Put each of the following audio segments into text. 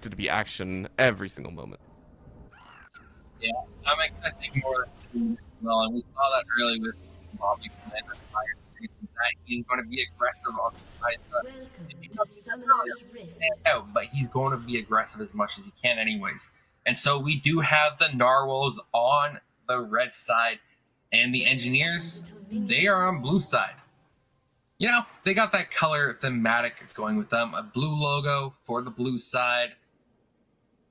to be action every single moment. Yeah, I'm expecting more well, and we saw that early with Bobby Commander Fire that he's going to be aggressive on the side. But he's going to be aggressive as much as he can, anyways. And so we do have the Narwhals on the red side, and the engineers, they are on blue side. You know, they got that color thematic going with them, a blue logo for the blue side.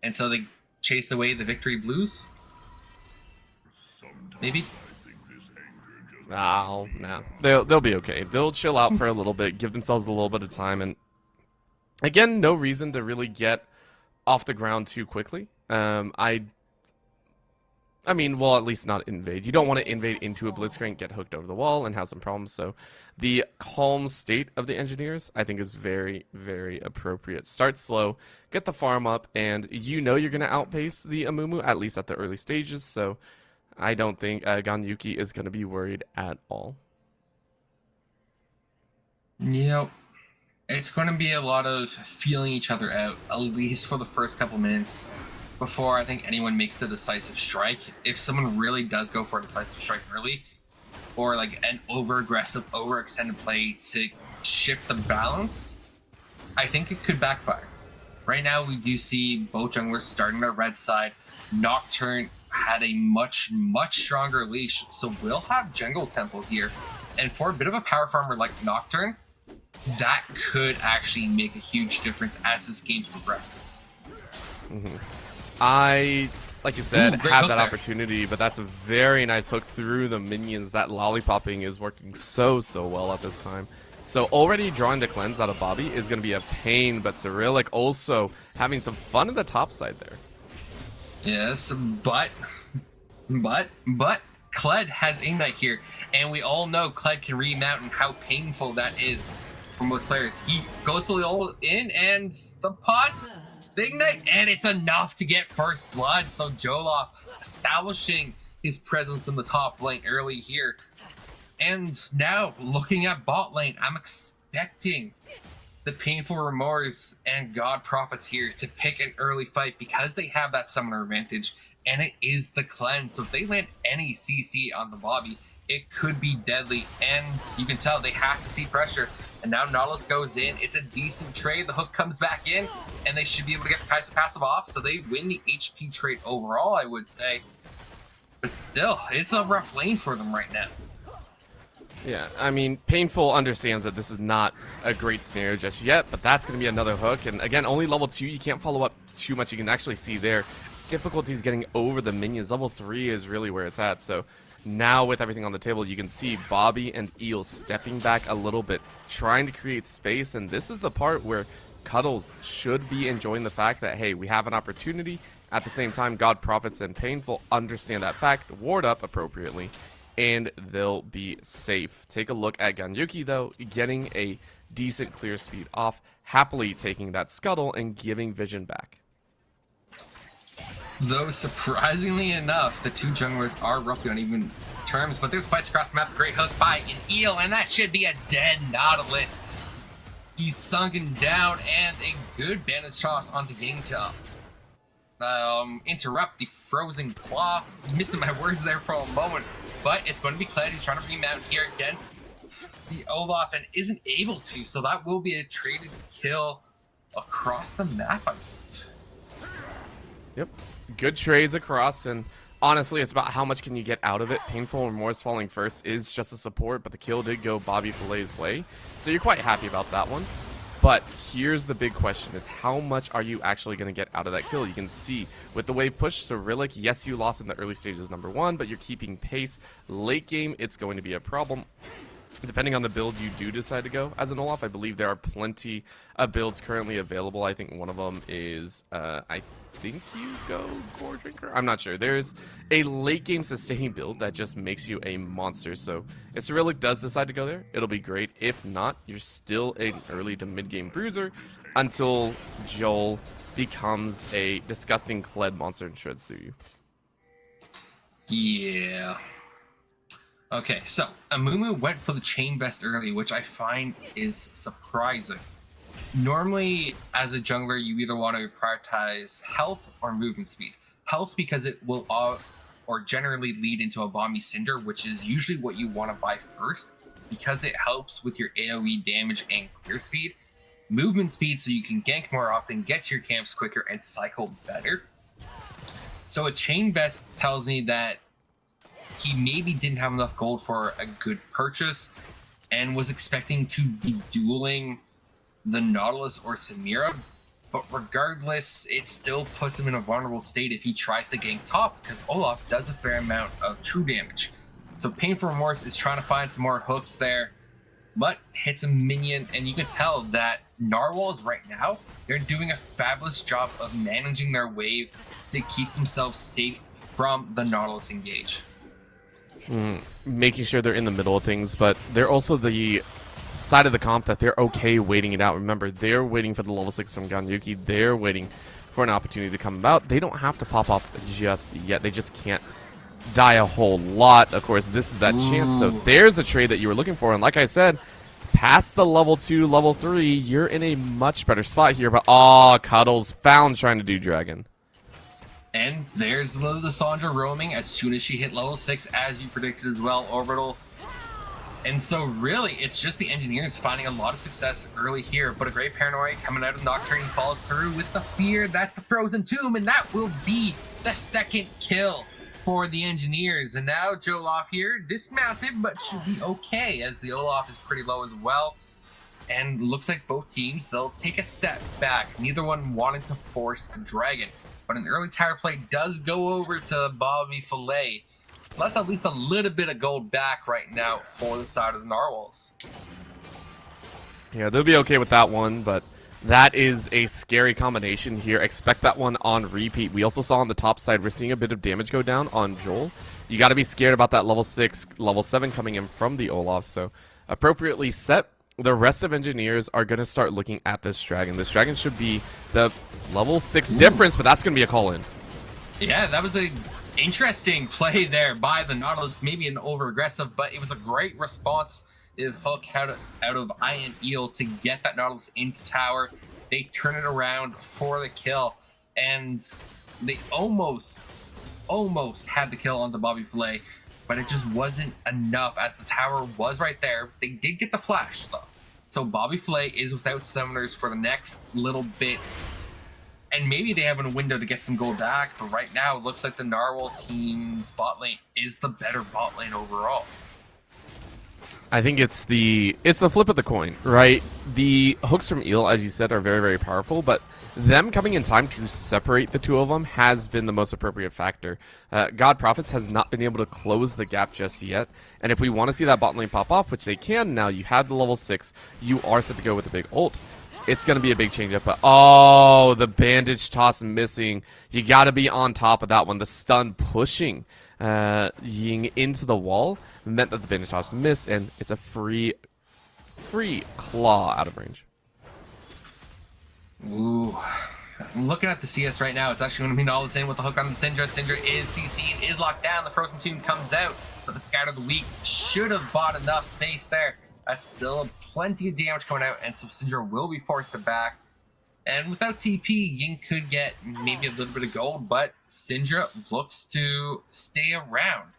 And so they chase away the victory blues. Maybe. Oh, no. They'll be okay. They'll chill out for a little bit, give themselves a little bit of time, and again, no reason to really get off the ground too quickly. I mean, well, at least not invade. You don't want to invade into a blitzcrank, get hooked over the wall, and have some problems. So, the calm state of the engineers, I think, is very, very appropriate. Start slow, get the farm up, and you know you're going to outpace the Amumu, at least at the early stages. So, I don't think Ganyuki is going to be worried at all. Yep. It's going to be a lot of feeling each other out, at least for the first couple minutes, before I think anyone makes the decisive strike. If someone really does go for a decisive strike early, or like an over-aggressive, over-extended play to shift the balance, I think it could backfire. Right now, we do see both junglers starting their red side. Nocturne had a much, much stronger leash, so we'll have jungle tempo here. And for a bit of a power farmer like Nocturne, that could actually make a huge difference as this game progresses. I, like you said, have that there. opportunity, but that's a very nice hook through the minions. That lollipopping is working so well at this time. So already drawing the cleanse out of Bobby is going to be a pain, but Cyrillic also having some fun in the top side there. Yes, but Kled has Ignite here, and we all know Kled can remount and how painful that is for most players. He goes fully all in, and the pots, the Ignite, and it's enough to get first blood. So Joloff establishing his presence in the top lane early here. And now, looking at bot lane, I'm expecting the Painful Remorse and God Prophets here to pick an early fight because they have that summoner advantage, and it is the cleanse. So if they land any CC on the Bobby, it could be deadly, and you can tell they have to see pressure. And now Nautilus goes in. It's a decent trade. The hook comes back in, and they should be able to get the Kai'Sa passive off, so they win the HP trade overall, I would say. But still, it's a rough lane for them right now. Yeah, I mean, Painful understands that this is not a great scenario just yet, but that's going to be another hook. And again, only level 2, you can't follow up too much. You can actually see there, difficulties getting over the minions. Level 3 is really where it's at. So now with everything on the table, you can see Bobby and Eel stepping back a little bit, trying to create space. And this is the part where Cuddles should be enjoying the fact that, hey, we have an opportunity. At the same time, God Prophets and Painful understand that fact, ward up appropriately, and they'll be safe. Take a look at Ganyuki, though, getting a decent clear speed off, happily taking that scuttle and giving vision back. Though, surprisingly enough, the two junglers are roughly on even terms, but there's fights across the map. Great hook by an Eel, and that should be a dead Nautilus. He's sunken down, and a good bandage toss onto Gangtail. Interrupt the frozen claw. Missing my words there for a moment, but it's going to be Kled. He's trying to remount here against the Olaf and isn't able to, so that will be a traded kill across the map, I believe. Yep, good trades across, and honestly, it's about how much can you get out of it. Painful Remorse falling first is just a support, but the kill did go Bobby Filet's way, so you're quite happy about that one. But here's the big question, is how much are you actually going to get out of that kill? You can see with the wave push, Cyrillic, yes, you lost in the early stages #1, but you're keeping pace. Late game, it's going to be a problem. Depending on the build you do decide to go as an Olaf, I believe there are plenty of builds currently available. I think one of them is, I think you go Gore Drinker? I'm not sure. There's a late game sustaining build that just makes you a monster. So if Cyrillic does decide to go there, it'll be great. If not, you're still an early to mid game bruiser until Joel becomes a disgusting Kled monster and shreds through you. Yeah. Okay, so Amumu went for the chain vest early, which I find is surprising. Normally, as a jungler, you either want to prioritize health or movement speed. Health because it will or generally lead into a Bomby Cinder, which is usually what you want to buy first because it helps with your AoE damage and clear speed. Movement speed so you can gank more often, get to your camps quicker, and cycle better. So a Chain Best tells me that he maybe didn't have enough gold for a good purchase and was expecting to be dueling the Nautilus or Samira, but regardless, it still puts him in a vulnerable state if he tries to gank top, because Olaf does a fair amount of true damage. So Painful Remorse is trying to find some more hooks there, but hits a minion, and you can tell that Narwhals right now, they're doing a fabulous job of managing their wave to keep themselves safe from the Nautilus engage. Making sure they're in the middle of things, but they're also the side of the comp that they're okay waiting it out. Remember, they're waiting for the level 6 from Ganyuki. They're waiting for an opportunity to come about. They don't have to pop off just yet. They just can't die a whole lot. Of course, this is that chance. So there's a trade that you were looking for. And like I said, past the level 2, level 3, you're in a much better spot here. But, Cuddles found trying to do Dragon. And there's the Lissandra roaming as soon as she hit level 6, as you predicted as well, Orbital. And so really, it's just the Engineers finding a lot of success early here, but a great Paranoia coming out of Nocturne follows through with the Fear. That's the Frozen Tomb, and that will be the second kill for the Engineers. And now Joloff here, dismounted, but should be okay, as the Olaf is pretty low as well. And looks like both teams, they'll take a step back. Neither one wanted to force the Dragon. But an early tower play does go over to Bobby Filet. So that's at least a little bit of gold back right now for the side of the Narwhals. Yeah, they'll be okay with that one, but that is a scary combination here. Expect that one on repeat. We also saw on the top side, we're seeing a bit of damage go down on Joel. You got to be scared about that level 6, level 7 coming in from the Olaf, so appropriately set. The rest of Engineers are going to start looking at this Dragon. This Dragon should be the level 6 difference, but that's going to be a call-in. Yeah, that was a interesting play there by the Nautilus, maybe an over-aggressive, but it was a great response. The hook out of Iron Eel to get that Nautilus into tower. They turn it around for the kill, and they almost had the kill on the Bobby Filet, but it just wasn't enough as the tower was right there. They did get the flash though. So Bobby Filet is without summoners for the next little bit. And maybe they have a window to get some gold back, but right now it looks like the Narwhal team's bot lane is the better bot lane overall. I think it's the flip of the coin, right? The hooks from Eel, as you said, are very, very powerful, but them coming in time to separate the two of them has been the most appropriate factor. God Prophets has not been able to close the gap just yet, and if we want to see that bot lane pop off, which they can now, you have the level 6, you are set to go with a big ult. It's going to be a big change up, but the bandage toss missing. You got to be on top of that one. The stun pushing Ying into the wall meant that the bandage toss missed, and it's a free claw out of range. Ooh. I'm looking at the CS right now. It's actually going to be all the same with the hook on the Syndra. Syndra is CC'd, is locked down. The Frozen Tomb comes out, but the Scatter of the Weak should have bought enough space there. That's still plenty of damage coming out, and so Syndra will be forced to back. And without TP, Ying could get maybe a little bit of gold, but Syndra looks to stay around.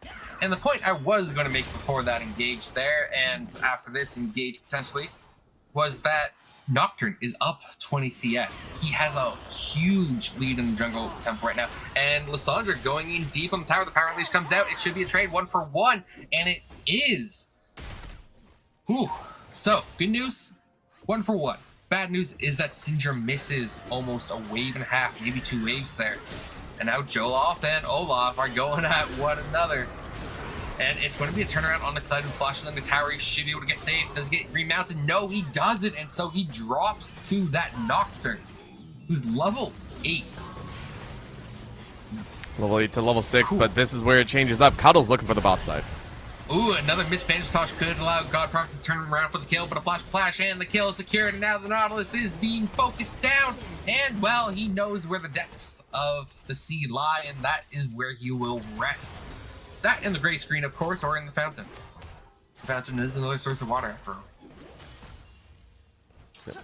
And the point I was going to make before that engage there, and after this engage potentially, was that Nocturne is up 20 CS. He has a huge lead in the jungle tempo right now. And Lissandra going in deep on the tower. The power unleash comes out. It should be a trade 1-for-1, and it is. Ooh. So, good news, 1-for-1. Bad news is that Syndra misses almost a wave and a half, maybe 2 waves there. And now Joloff and Olaf are going at one another. And it's going to be a turnaround on the Cloud and flashes on the tower. He should be able to get saved. Does he get remounted? No, he doesn't. And so he drops to that Nocturne, who's level 8. Level 8 to level 6, but this is where it changes up. Cuddle's looking for the bot side. Ooh, another mismanaged toss could allow God Prophet to turn him around for the kill, but a flash, and the kill is secured, and now the Nautilus is being focused down, and, well, he knows where the depths of the sea lie, and that is where he will rest. That in the gray screen, of course, or in the fountain. The fountain is another source of water, after all.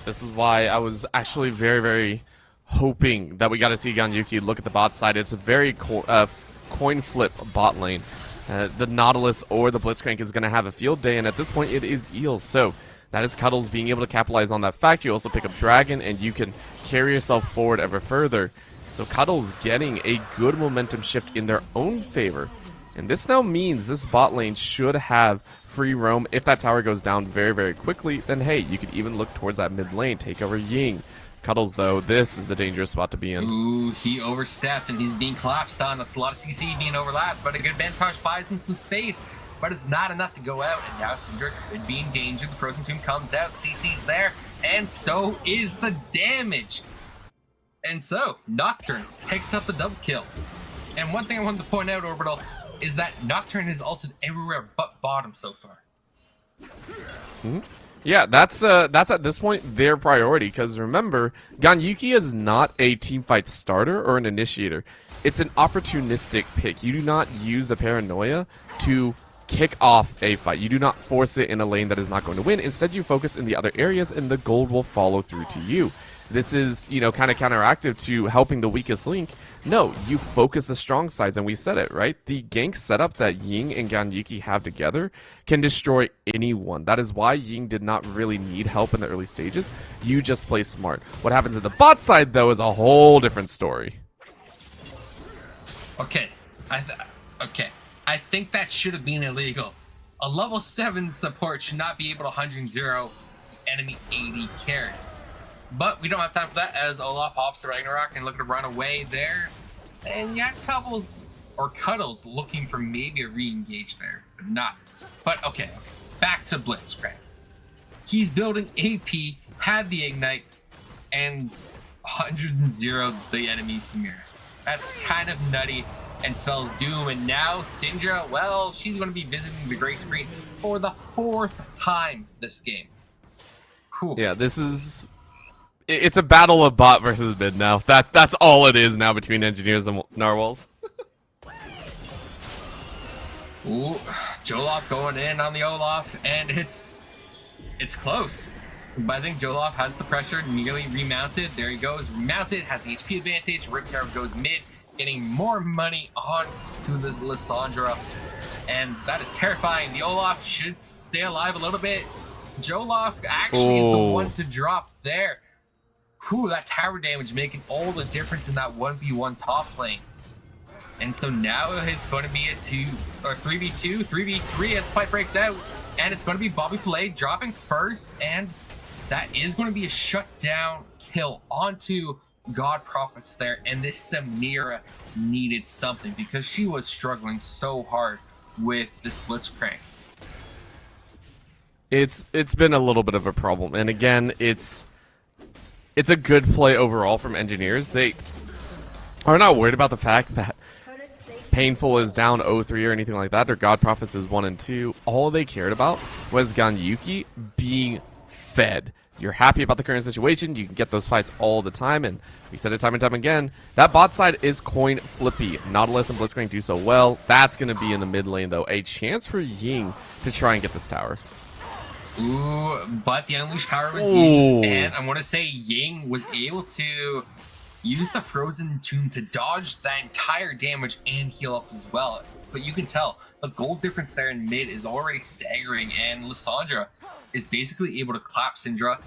This is why I was actually very, very hoping that we got to see Ganyuki look at the bot side. It's a very coin flip bot lane. The Nautilus or the Blitzcrank is going to have a field day, and at this point it is Eels. So that is Cuddles being able to capitalize on that fact. You also pick up Dragon, and you can carry yourself forward ever further. So Cuddles getting a good momentum shift in their own favor. And this now means this bot lane should have free roam. If that tower goes down very, very quickly, then hey, you could even look towards that mid lane, take over Ying. Cuddles, though, this is the dangerous spot to be in. Ooh, he overstepped and he's being collapsed on. That's a lot of CC being overlapped, but a good band push buys him some space. But it's not enough to go out, and now Syndra could be in danger. The Frozen Tomb comes out, CC's there, and so is the damage. And so, Nocturne picks up the double kill. And one thing I wanted to point out, Orbital, is that Nocturne has ulted everywhere but bottom so far. Yeah, that's at this point their priority, because remember, Ganyuki is not a teamfight starter or an initiator. It's an opportunistic pick. You do not use the paranoia to kick off a fight. You do not force it in a lane that is not going to win. Instead, you focus in the other areas, and the gold will follow through to you. This is, you know, kind of counteractive to helping the weakest link. No, you focus the strong sides, and we said it, right? The gank setup that Ying and Ganyuki have together can destroy anyone. That is why Ying did not really need help in the early stages. You just play smart. What happens at the bot side, though, is a whole different story. Okay, I think that should have been illegal. A level 7 support should not be able to 100-0 enemy AD carry. But we don't have time for that, as Olaf hops the Ragnarok and looking to run away there. And yeah, Cuddles looking for maybe a re-engage there, but not. But okay, back to Blitzcrank. He's building AP, had the Ignite, and 100-0 the enemy Samira. That's kind of nutty and spells doom. And now Syndra, well, she's going to be visiting the Great Screen for the 4th time this game. Whew. Yeah, this is... It's a battle of bot versus mid now. That's all it is now between engineers and Narwhals. Ooh, Jolof going in on the Olaf, and it's close. But I think Jolof has the pressure, nearly remounted. There he goes, remounted, has the HP advantage. Rip Tower goes mid, getting more money on to this Lissandra. And that is terrifying. The Olaf should stay alive a little bit. Jolof actually is the one to drop there. Whew, that tower damage making all the difference in that 1v1 top lane. And so now it's going to be a 3v2, 3v3 as the fight breaks out. And it's going to be Bobby Play dropping first. And that is going to be a shutdown kill onto God Prophets there. And this Samira needed something because she was struggling so hard with this Blitzcrank. It's been a little bit of a problem. And again, it's a good play overall from engineers. They are not worried about the fact that Painful is down 0-3 or anything like that. Their God Prophets is 1 and 2. All they cared about was Ganyuki being fed. You're happy about the current situation. You can get those fights all the time, and we said it time and time again. That bot side is coin flippy. Nautilus and Blitzcrank do so well. That's going to be in the mid lane, though. A chance for Ying to try and get this tower. Ooh, but the Unleashed Power was used, and I want to say Ying was able to use the Frozen Tomb to dodge that entire damage and heal up as well. But you can tell the gold difference there in mid is already staggering, and Lissandra is basically able to clap Syndra,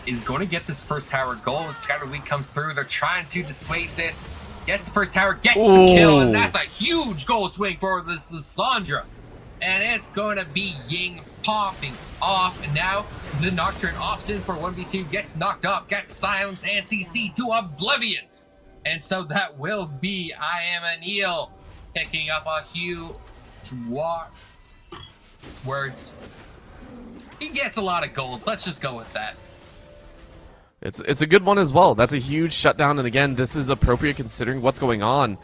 is going to get this first tower gold. Scattered Weak comes through. They're trying to dissuade this. Gets the first tower, gets the kill, and that's a huge gold swing for this Lissandra. And it's going to be Ying popping off. And now the Nocturne opts in for 1v2, gets knocked up, gets silenced, and CC to oblivion. And so that will be I Am an Eel picking up a huge words. He gets a lot of gold. Let's just go with that. It's a good one as well. That's a huge shutdown, and again, this is appropriate considering what's going on.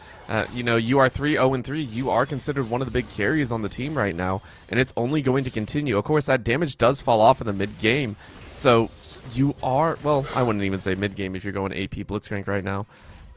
You know, you are 3-0-3. You are considered one of the big carries on the team right now, and it's only going to continue. Of course, that damage does fall off in the mid-game, so you are, well, I wouldn't even say mid-game if you're going AP Blitzcrank right now.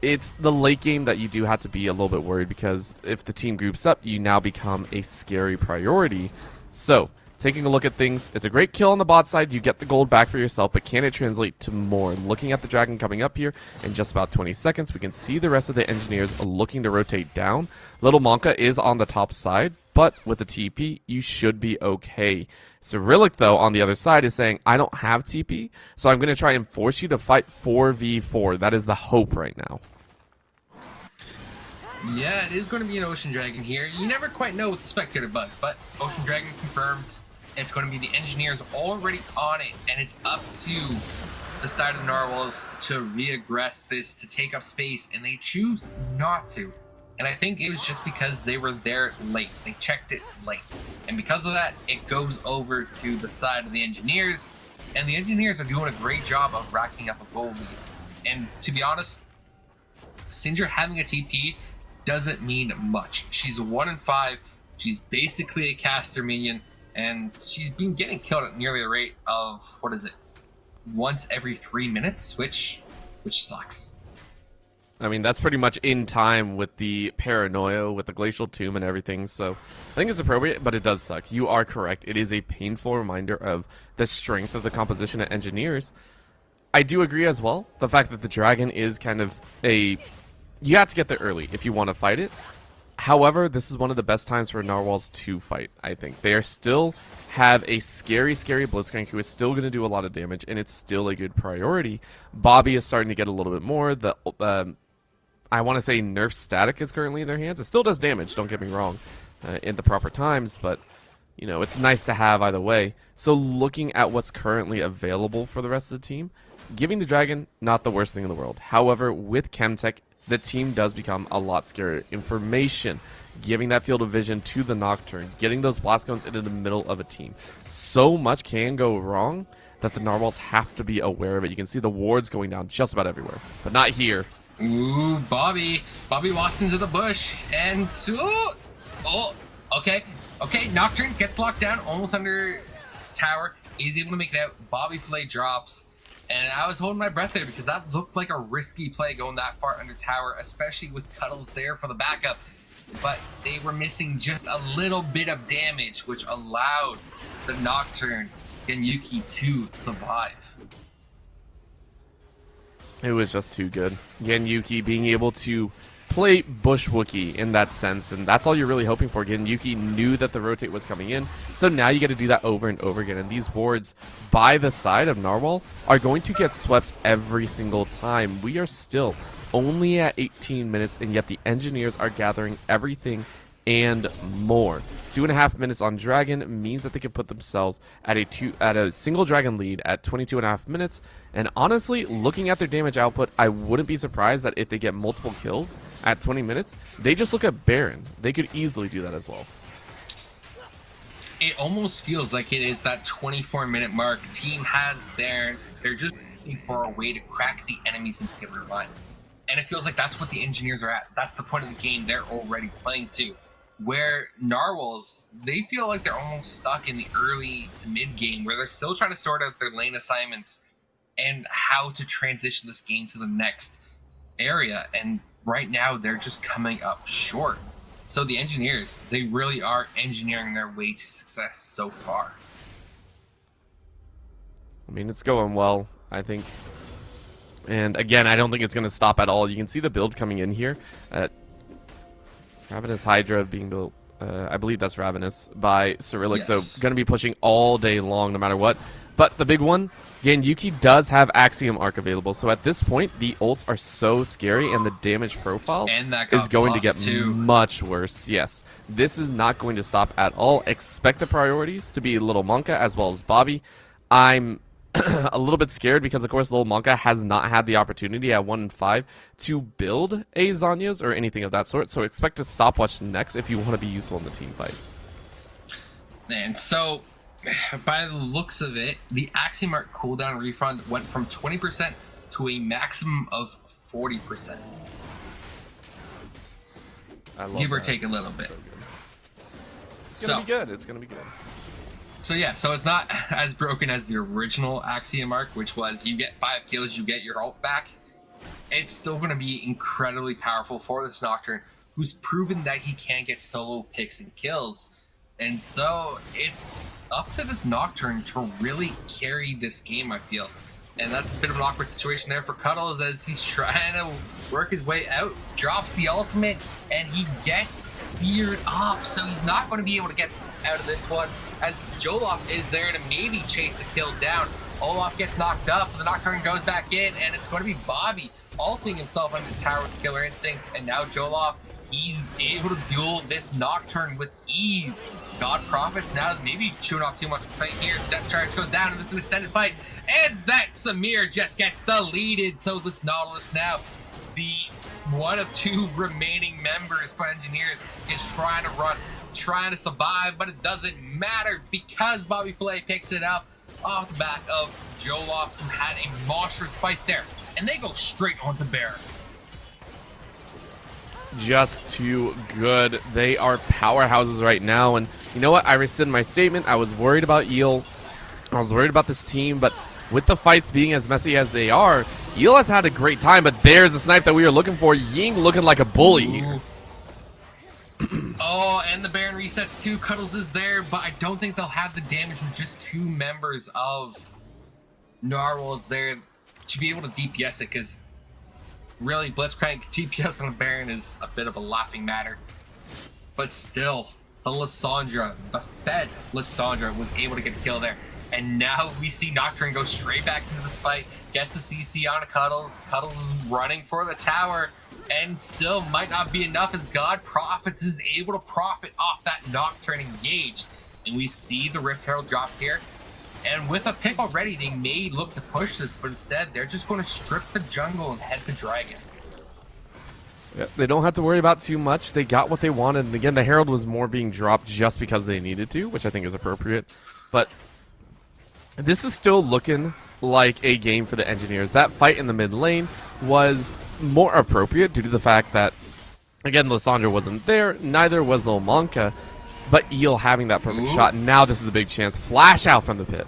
It's the late game that you do have to be a little bit worried, because if the team groups up, you now become a scary priority. So, taking a look at things, it's a great kill on the bot side. You get the gold back for yourself, but can it translate to more? Looking at the dragon coming up here in just about 20 seconds, we can see the rest of the engineers looking to rotate down. Little Monka is on the top side, but with the TP, you should be okay. Cyrillic, though, on the other side is saying, I don't have TP, so I'm going to try and force you to fight 4v4. That is the hope right now. Yeah, it is going to be an Ocean Dragon here. You never quite know with the Spectator bugs, but Ocean Dragon confirmed. It's going to be the engineers already on it, and it's up to the side of the Narwhals to reaggress this, to take up space, and they choose not to. And I think it was just because they were there late. They checked it late. And because of that, it goes over to the side of the engineers, and the engineers are doing a great job of racking up a gold lead. And to be honest, Syndra having a TP doesn't mean much. She's 1 in 5. She's basically a caster minion, and she's been getting killed at nearly a rate of, what is it, once every 3 minutes, which sucks. I mean, that's pretty much in time with the paranoia, with the glacial tomb and everything, so I think it's appropriate, but it does suck. You are correct. It is a painful reminder of the strength of the composition at engineers. I do agree as well, the fact that the dragon is kind of a... You have to get there early if you want to fight it. However, this is one of the best times for Narwhals to fight, I think. They are still have a scary Blitzcrank who is still going to do a lot of damage, and it's still a good priority. Bobby is starting to get a little bit more. The I want to say nerf static is currently in their hands. It still does damage, don't get me wrong, in the proper times, but you know, it's nice to have either way. So looking at what's currently available for the rest of the team, giving the dragon, not the worst thing in the world. However, with Chemtech, the team does become a lot scarier. Information, giving that field of vision to the Nocturne, getting those blast cones into the middle of a team. So much can go wrong that the Narwhals have to be aware of it. You can see the wards going down just about everywhere, but not here. Ooh, Bobby walks into the bush, and okay, Nocturne gets locked down, almost under tower, is able to make it out. Bobby Flay drops. And I was holding my breath there because that looked like a risky play going that far under tower, especially with Cuddles there for the backup. But they were missing just a little bit of damage, which allowed the Nocturne Genyuki to survive. It was just too good. Genyuki being able to play Bush Wookiee in that sense, and that's all you're really hoping for. Genyuki knew that the rotate was coming in, so now you get to do that over and over again, and these wards by the side of Narwhal are going to get swept every single time. We are still only at 18 minutes, and yet the engineers are gathering everything and more. 2.5 minutes on Dragon means that they can put themselves at a single Dragon lead at 22.5 minutes. And honestly, looking at their damage output, I wouldn't be surprised that if they get multiple kills at 20 minutes, they just look at Baron. They could easily do that as well. It almost feels like it is that 24-minute mark. Team has Baron. They're just looking for a way to crack the enemy's inhibitor line. And it feels like that's what the engineers are at. That's the point of the game they're already playing to. Where Narwhals, they feel like they're almost stuck in the early to mid game where they're still trying to sort out their lane assignments and how to transition this game to the next area. And right now they're just coming up short. So the engineers, they really are engineering their way to success so far. I mean, it's going well, I think. And again, I don't think it's going to stop at all. You can see the build coming in here. Ravenous Hydra being built, I believe that's Ravenous, by Cyrillic. Yes. So going to be pushing all day long no matter what. But the big one, Genyuki does have Axiom Arc available. So at this point, the ults are so scary and the damage profile is going to get much worse. Yes, this is not going to stop at all. Expect the priorities to be Little Monka as well as Bobby. I'm a little bit scared because, of course, Little Monka has not had the opportunity at 1 in 5 to build a Zhonya's or anything of that sort. So expect a stopwatch next if you want to be useful in the team fights. And so, by the looks of it, the Axiom Arc cooldown refund went from 20% to a maximum of 40%. Give or take a little bit. It's going to be good. It's going to be good. So yeah, so it's not as broken as the original Axiom Arc, which was you get 5 kills, you get your ult back. It's still going to be incredibly powerful for this Nocturne, who's proven that he can get solo picks and kills. And so it's up to this Nocturne to really carry this game, I feel. And that's a bit of an awkward situation there for Cuddles as he's trying to work his way out. Drops the ultimate, and he gets feared up. So he's not going to be able to get out of this one, as Joloff is there to maybe chase the kill down. Olaf gets knocked up, the Nocturne goes back in, and it's going to be Bobby ulting himself under the tower with Killer Instinct. And now Joloff, he's able to duel this Nocturne with ease. God Prophets now maybe chewing off too much fight here. Death Charge goes down, and this is an extended fight. And that Samir just gets deleted. So this Nautilus now, the one of two remaining members for Engineers, is trying to run, trying to survive, but it doesn't matter because Bobby Filet picks it up off the back of Joloff, who had a monstrous fight there. And they go straight onto Baron. Just too good. They are powerhouses right now, and you know what? I rescind my statement. I was worried about Eel. I was worried about this team, but with the fights being as messy as they are, Eel has had a great time, but there's the snipe that we were looking for. Ying looking like a bully here. Oh, and the Baron resets too. Cuddles is there, but I don't think they'll have the damage with just two members of Narwhals there to be able to DPS it, because really, Blitzcrank DPS on a Baron is a bit of a laughing matter. But still, the Lissandra, the fed Lissandra, was able to get the kill there. And now we see Nocturne go straight back into this fight, gets the CC on Cuddles. Cuddles is running for the tower, and still might not be enough as God Prophets is able to profit off that Nocturne engaged. And we see the Rift Herald drop here. And with a pick already, they may look to push this, but instead they're just going to strip the jungle and head to Dragon. Yeah, they don't have to worry about too much. They got what they wanted. And again, the Herald was more being dropped just because they needed to, which I think is appropriate. But this is still looking like a game for the Engineers. That fight in the mid lane was more appropriate due to the fact that, again, Lissandra wasn't there, neither was Lil Monka. But Eel having that perfect shot. Now this is a big chance. Flash out from the pit.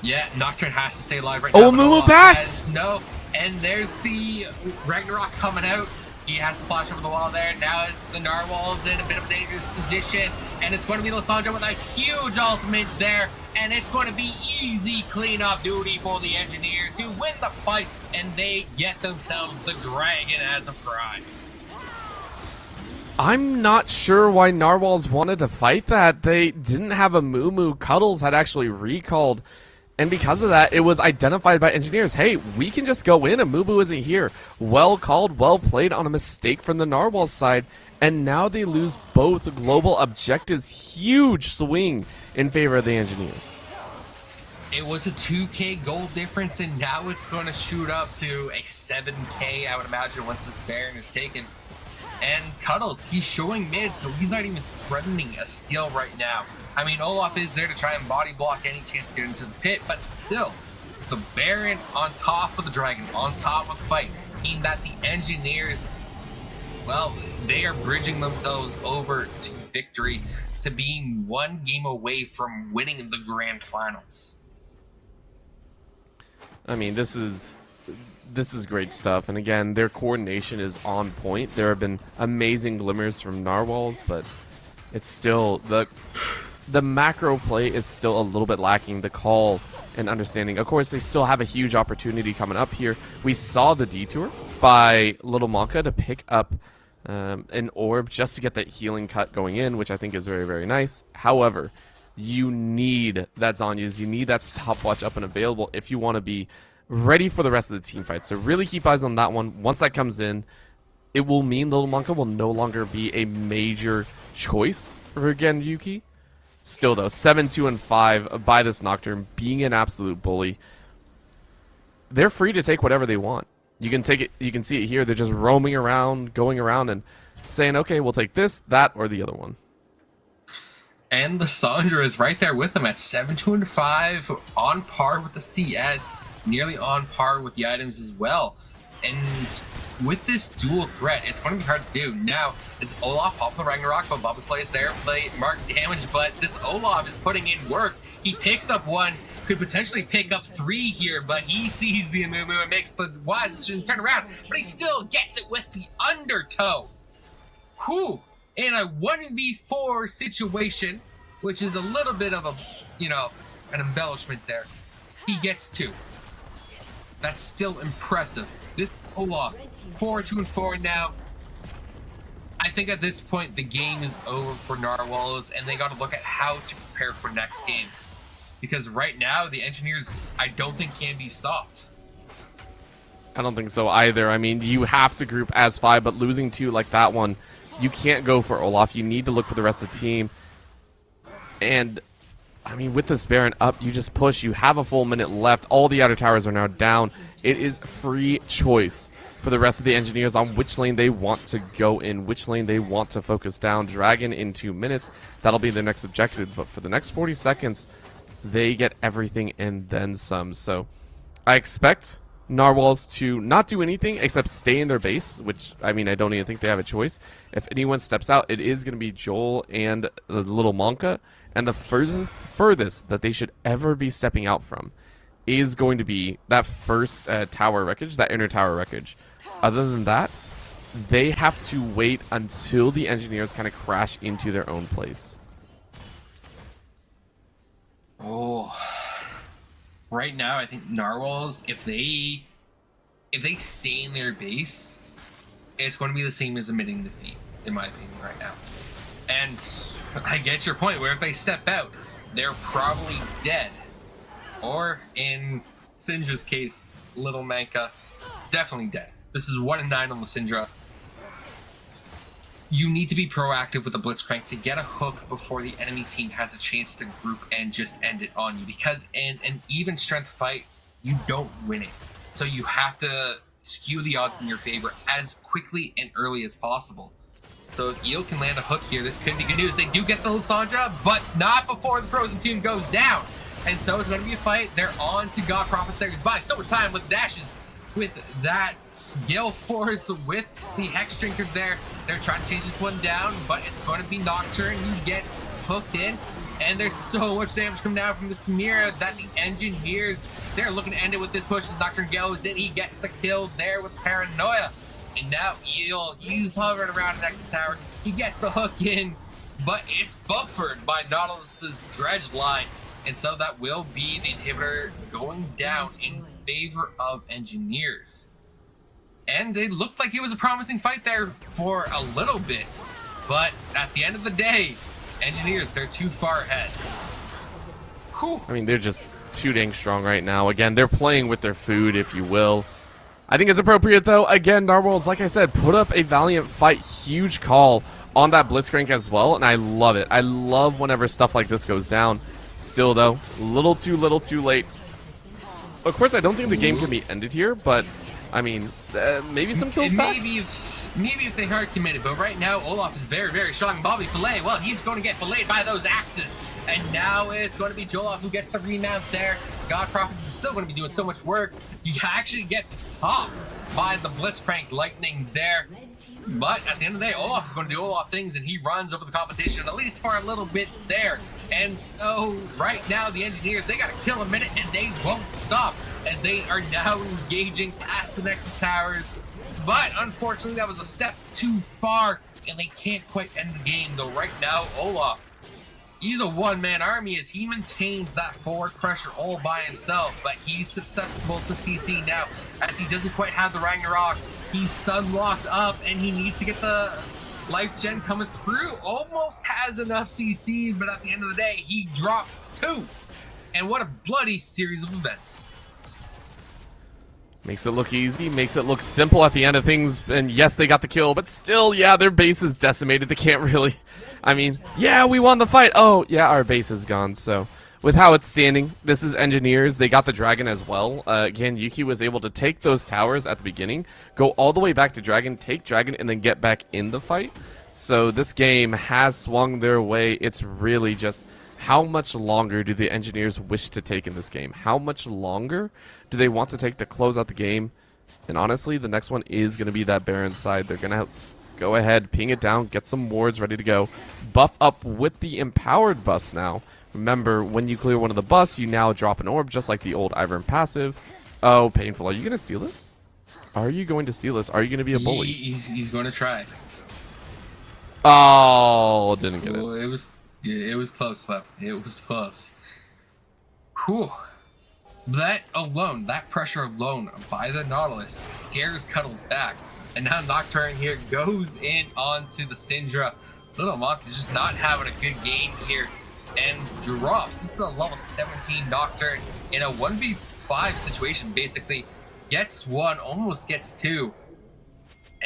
Yeah, Nocturne has to stay alive right now. now. Oh, Mumu backed! No, and there's the Ragnarok coming out. He has to flash over the wall there. Now it's the Narwhals in a bit of a dangerous position. And it's going to be Lissandra with a huge ultimate there. And it's going to be easy cleanup duty for the Engineers to win the fight. And they get themselves the Dragon as a prize. I'm not sure why Narwhals wanted to fight that. They didn't have a Mumu. Cuddles had actually recalled. And because of that, it was identified by Engineers. Hey, we can just go in and Mumu isn't here. Well called, well played on a mistake from the Narwhals side. And now they lose both global objectives. Huge swing in favor of the Engineers. It was a 2k gold difference, and now it's going to shoot up to a 7k, I would imagine, once this Baron is taken. And Cuddles, he's showing mid, so he's not even threatening a steal right now. I mean, Olaf is there to try and body block any chance to get into the pit, but still, the Baron on top of the Dragon, on top of the fight, meaning that the Engineers, well, they are bridging themselves over to victory, to being one game away from winning the Grand Finals. I mean, this is great stuff, and again, their coordination is on point. There have been amazing glimmers from Narwhals, but it's still the macro play is still a little bit lacking. The call and understanding. Of course, they still have a huge opportunity coming up here. We saw the detour by Little Monka to pick up an orb just to get that healing cut going in, which I think is very, very nice. However, you need that Zhonya's, you need that stopwatch up and available if you want to be ready for the rest of the team fight. So really keep eyes on that one. Once that comes in, it will mean Little Monka will no longer be a major choice for Gen Yuki. Still though, 7-2-5 by this Nocturne, being an absolute bully. They're free to take whatever they want. You can take it, you can see it here. They're just roaming around, going around and saying, okay, we'll take this, that, or the other one. And the Sandra is right there with them at 7-2-5, on par with the CS, nearly on par with the items as well. And with this dual threat, it's going to be hard to do. Now, it's Olaf pop the Ragnarok, but Bobby plays there, play mark damage, but this Olaf is putting in work. He picks up one, could potentially pick up three here, but he sees the Amumu and makes the wise decision, turn around, but he still gets it with the undertow. Whew! In a 1v4 situation, which is a little bit of a, an embellishment there. He gets 2. That's still impressive. This Olaf, 4-2-4 now. I think at this point the game is over for Narwhals, and they got to look at how to prepare for next game. Because right now, the Engineers, I don't think can be stopped. I don't think so either. I mean, you have to group as 5, but losing 2 like that one, you can't go for Olaf. You need to look for the rest of the team. And, I mean, with this Baron up, you just push. You have a full minute left. All the outer towers are now down. It is free choice for the rest of the Engineers on which lane they want to go in, which lane they want to focus down. Dragon in 2 minutes. That'll be their next objective. But for the next 40 seconds, they get everything and then some. So I expect Narwhals to not do anything except stay in their base, which, I mean, I don't even think they have a choice. If anyone steps out, it is going to be Joel and the little Monka. And the furthest that they should ever be stepping out from is going to be that first tower wreckage, that inner tower wreckage. Other than that, they have to wait until the Engineers kind of crash into their own place. Oh, right now I think Narwhals, if they stay in their base, it's going to be the same as admitting defeat, in my opinion, right now. And I get your point, where if they step out, they're probably dead. Or in Syndra's case, little Manka, definitely dead. This is 1-9 on the Syndra. You need to be proactive with the Blitzcrank to get a hook before the enemy team has a chance to group and just end it on you. Because in an even strength fight, you don't win it. So you have to skew the odds in your favor as quickly and early as possible. So if Eel can land a hook here, this could be good news. They do get the Lysandra, but not before the Frozen Tomb goes down. And so it's going to be a fight. They're on to God Prophet. They're by so much time with dashes, with that Gale Force, with the Hex Drinker there. They're trying to change this one down, but it's going to be Nocturne who gets hooked in. And there's so much damage coming down from the Samira that the Engineers, they're looking to end it with this push as Nocturne goes in. He gets the kill there with Paranoia. And now Eel, he's hovering around the Nexus Tower. He gets the hook in, but it's buffered by Nautilus's dredge line. And so that will be the inhibitor going down in favor of Engineers. And it looked like it was a promising fight there for a little bit. But at the end of the day, Engineers, they're too far ahead. Whew. I mean, they're just too dang strong right now. Again, they're playing with their food, if you will. I think it's appropriate, though. Again, Narwhals, like I said, put up a valiant fight. Huge call on that Blitzcrank as well, and I love it. I love whenever stuff like this goes down. Still, though, little too late. Of course, I don't think the game can be ended here, but, I mean, maybe some kills back? Maybe if they hard committed, but right now, Olaf is very, very strong. Bobby Filet, well, he's going to get filleted by those axes. And now it's going to be Joloff who gets the remount there. God Prophet is still going to be doing so much work. He actually gets popped by the Blitzcrank lightning there. But at the end of the day, Olaf is going to do Olaf things, and he runs over the competition, at least for a little bit there. And so right now, the Engineers, they got to kill a minute, and they won't stop. And they are now engaging past the Nexus Towers. But unfortunately, that was a step too far, and they can't quite end the game. Though right now, Olaf, he's a one-man army as he maintains that forward pressure all by himself, but he's susceptible to CC now as he doesn't quite have the Ragnarok. He's stun locked up and he needs to get the life gen coming through. Almost has enough CC, but at the end of the day, he drops 2. And what a bloody series of events. Makes it look easy, makes it look simple at the end of things, and yes, they got the kill, but still, yeah, their base is decimated. They can't really, I mean, yeah, we won the fight. Oh, yeah, our base is gone, so with how it's standing, this is Engineers. They got the Dragon as well. Again, Yuki was able to take those towers at the beginning, go all the way back to Dragon, take Dragon, and then get back in the fight. So this game has swung their way. It's really just how much longer do the Engineers wish to take in this game? How much longer do they want to take to close out the game? And honestly, the next one is going to be that Baron side. They're going to go ahead, ping it down, get some wards ready to go. Buff up with the Empowered bus now. Remember, when you clear one of the buffs, you now drop an orb, just like the old Ivern passive. Oh, painful. Are you going to steal this? Are you going to steal this? Are you going to be a bully? He's going to try. Oh, didn't get it. It was Yeah, it was close, though. It was close. Whew. That alone, that pressure alone by the Nautilus scares Cuddles back. And now Nocturne here goes in onto the Syndra. Little Monk is just not having a good game here and drops. This is a level 17 Nocturne in a 1v5 situation, basically. Gets one, almost gets two.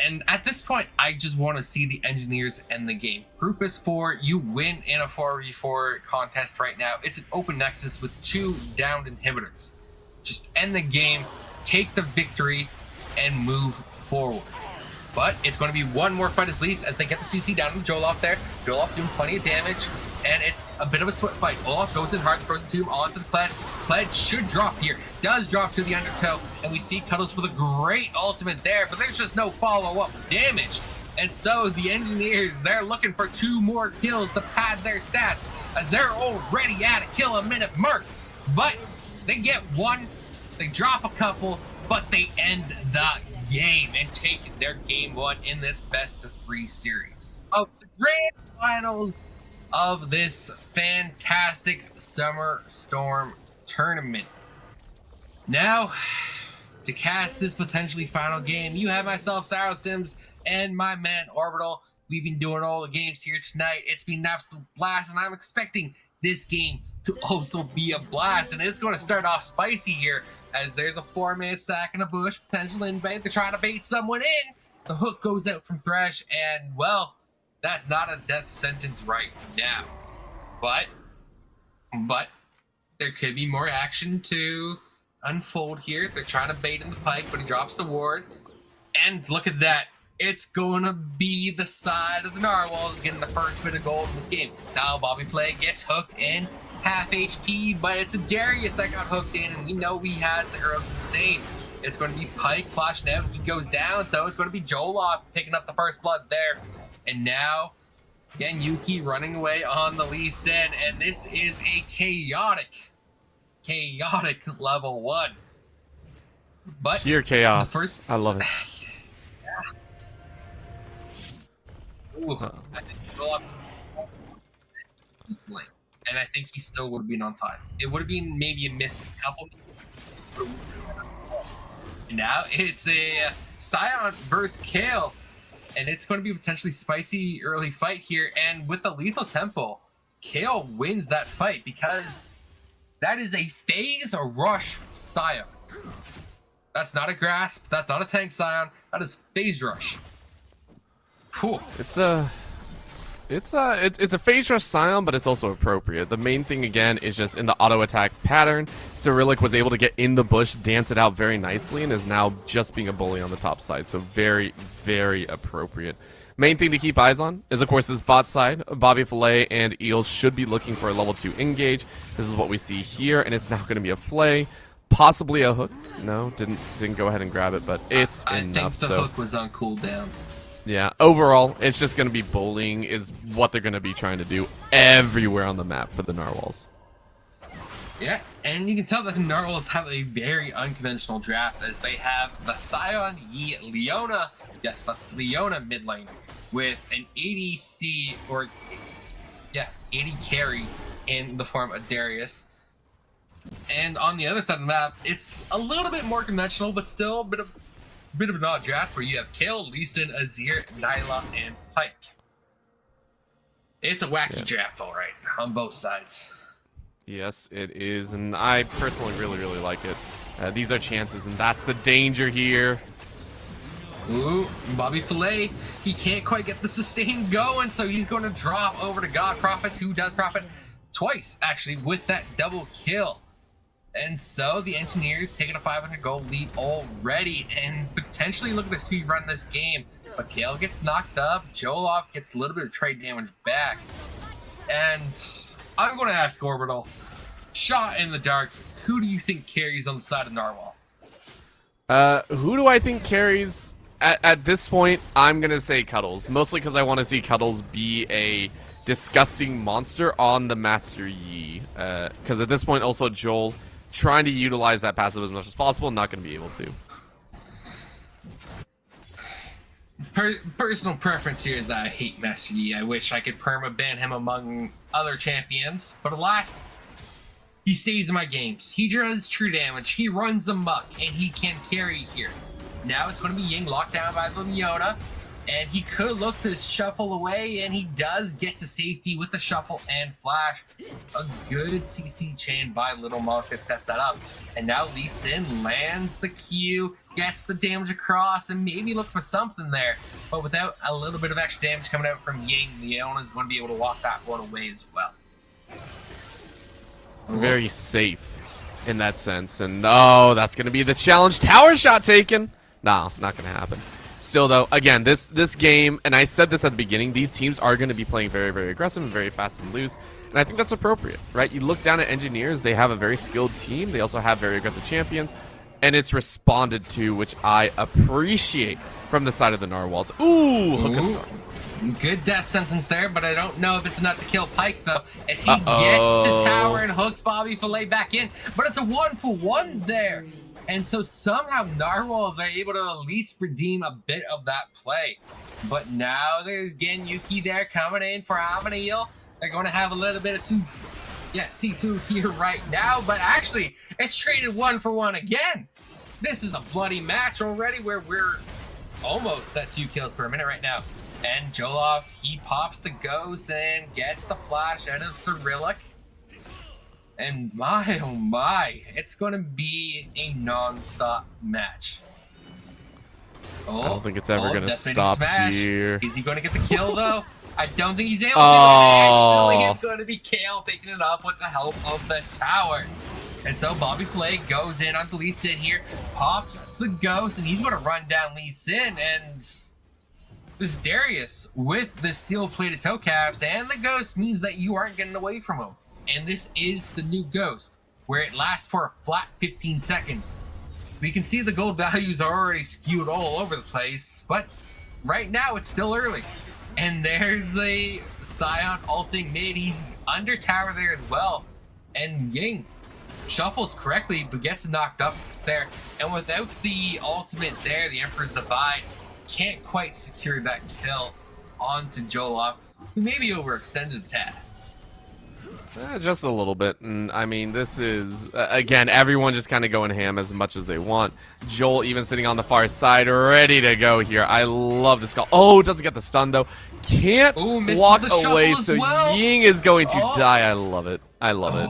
And at this point, I just want to see the engineers end the game. Group is 4, you win in a 4v4 contest right now. It's an open nexus with 2 downed inhibitors. Just end the game, take the victory, and move forward. But it's going to be one more fight at least as they get the CC down to Joloff there. Joloff doing plenty of damage, and it's a bit of a split fight. Olaf goes in hard, throws the tomb onto the Kled. Kled should drop here, does drop to the undertow, and we see Cuddles with a great ultimate there, but there's just no follow-up damage. And so the engineers, they're looking for 2 more kills to pad their stats, as they're already at a kill a minute mark. But they get one, they drop a couple, but they end the game and take their game 1 in this best of 3 series of the grand finals of this fantastic Summer Storm tournament. Now, to cast this potentially final game, you have myself, Syosset, and my man Orbital. We've been doing all the games here tonight. It's been an absolute blast, and I'm expecting this game to also be a blast, and it's going to start off spicy here, as there's a 4-minute stack in a bush, potential invade. They're trying to bait someone in. The hook goes out from Thresh, and, well, that's not a death sentence right now. But there could be more action to unfold here. They're trying to bait in the pike, but he drops the ward. And look at that. It's going to be the side of the Narwhals getting the first bit of gold in this game. Now Bobby Flay gets hooked in, half HP, but it's a Darius that got hooked in, and we know he has the Earl Sustain. It's going to be Pike, Flash Nev, he goes down, so it's going to be Joloff picking up the first blood there. And now, again, Yuki running away on the Lee Sin, and this is a chaotic level 1. But pure chaos. The first... I love it. Ooh, I think Joloff, and I think he still would have been on time. It would have been maybe a missed couple. And now it's a Scion versus Kale, and it's going to be a potentially spicy early fight here. And with the lethal tempo, Kale wins that fight because that is a phase rush Scion. That's not a grasp. That's not a tank Scion. That is phase rush. Cool. It's a phase rush Scion, but it's also appropriate. The main thing again is just in the auto attack pattern. Cyrillic was able to get in the bush, dance it out very nicely, and is now just being a bully on the top side. So very, very appropriate. Main thing to keep eyes on is, of course, this bot side. Bobby Flay and Eels should be looking for a level 2 engage. This is what we see here, and it's now going to be a Flay, possibly a hook. No, didn't go ahead and grab it, but it's enough. I think the hook was on cooldown. Yeah, overall, it's just going to be bullying is what they're going to be trying to do everywhere on the map for the Narwhals. Yeah, and you can tell that the Narwhals have a very unconventional draft as they have the Scion Yi Leona. Yes, that's Leona mid lane with an ADC or 80 carry in the form of Darius. And on the other side of the map, it's a little bit more conventional, but still a bit of an odd draft where you have Kale, Lee Sin, Azir, Nyla, and Pike. It's a wacky draft, all right, on both sides. Yes, it is, and I personally really, really like it. These are chances, and that's the danger here. Ooh, Bobby Flay, he can't quite get the sustain going, so he's going to drop over to God Prophet, who does Prophet twice, actually, with that double kill. And so the Engineers taking a 500 gold lead already and potentially looking to speed run this game. But Kale gets knocked up, Joloff gets a little bit of trade damage back. And I'm going to ask Orbital, shot in the dark, who do you think carries on the side of Narwhal? Who do I think carries? At this point, I'm going to say Cuddles. Mostly because I want to see Cuddles be a disgusting monster on the Master Yi. Because at this point, also Joel trying to utilize that passive as much as possible, not going to be able to. Personal preference here is that I hate Master Yi. I wish I could perma-ban him among other champions, but alas, he stays in my games. He does true damage, he runs amok, and he can carry here. Now it's going to be Ying locked down by the Leona, and he could look to shuffle away, and he does get to safety with the shuffle and flash. A good CC chain by Little Monka sets that up, and now Lee Sin lands the Q, gets the damage across, and maybe look for something there. But without a little bit of extra damage coming out from Ying, Leona's going to be able to walk that one away as well. Very safe in that sense. And no, that's going to be the challenge. Tower shot taken. No, not going to happen. Still, though, again, this game, and I said this at the beginning, these teams are going to be playing very, very aggressive and very fast and loose. And I think that's appropriate, right? You look down at Engineers, they have a very skilled team. They also have very aggressive champions. And it's responded to, which I appreciate from the side of the Narwhals. Ooh, hook and throw. Good death sentence there, but I don't know if it's enough to kill Pyke, though, as he gets to tower and hooks Bobby Filet back in. But it's a 1-for-1 there. And so somehow Narwhals are able to at least redeem a bit of that play. But now there's Gen Yuki there coming in for Amanil. They're going to have a little bit of seafood here right now. But actually, it's traded 1-for-1 again. This is a bloody match already where we're almost at 2 kills per minute right now. And Joloff, he pops the ghost and gets the flash out of Cyrillic. And my, oh my, it's going to be a non-stop match. Oh, I don't think it's ever going to stop here. Is he going to get the kill, though? I don't think he's able to. Actually, it's going to be Kale picking it up with the help of the tower. And so Bobby Flay goes in onto Lee Sin here, pops the ghost, and he's going to run down Lee Sin. And this Darius with the steel-plated toe caps and the ghost means that you aren't getting away from him. And this is the new ghost, where it lasts for a flat 15 seconds. We can see the gold values are already skewed all over the place, but right now it's still early. And there's a Scion ulting mid. He's under tower there as well. And Ying shuffles correctly, but gets knocked up there. And without the ultimate there, the Emperor's Divide can't quite secure that kill onto Joloff, who maybe overextended a tad. Just a little bit, and I mean, this is, again, everyone just kind of going ham as much as they want. Joel even sitting on the far side, ready to go here. I love this call. Oh, doesn't get the stun, though. Can't walk away, so well. Ying is going to die. I love it. I love it.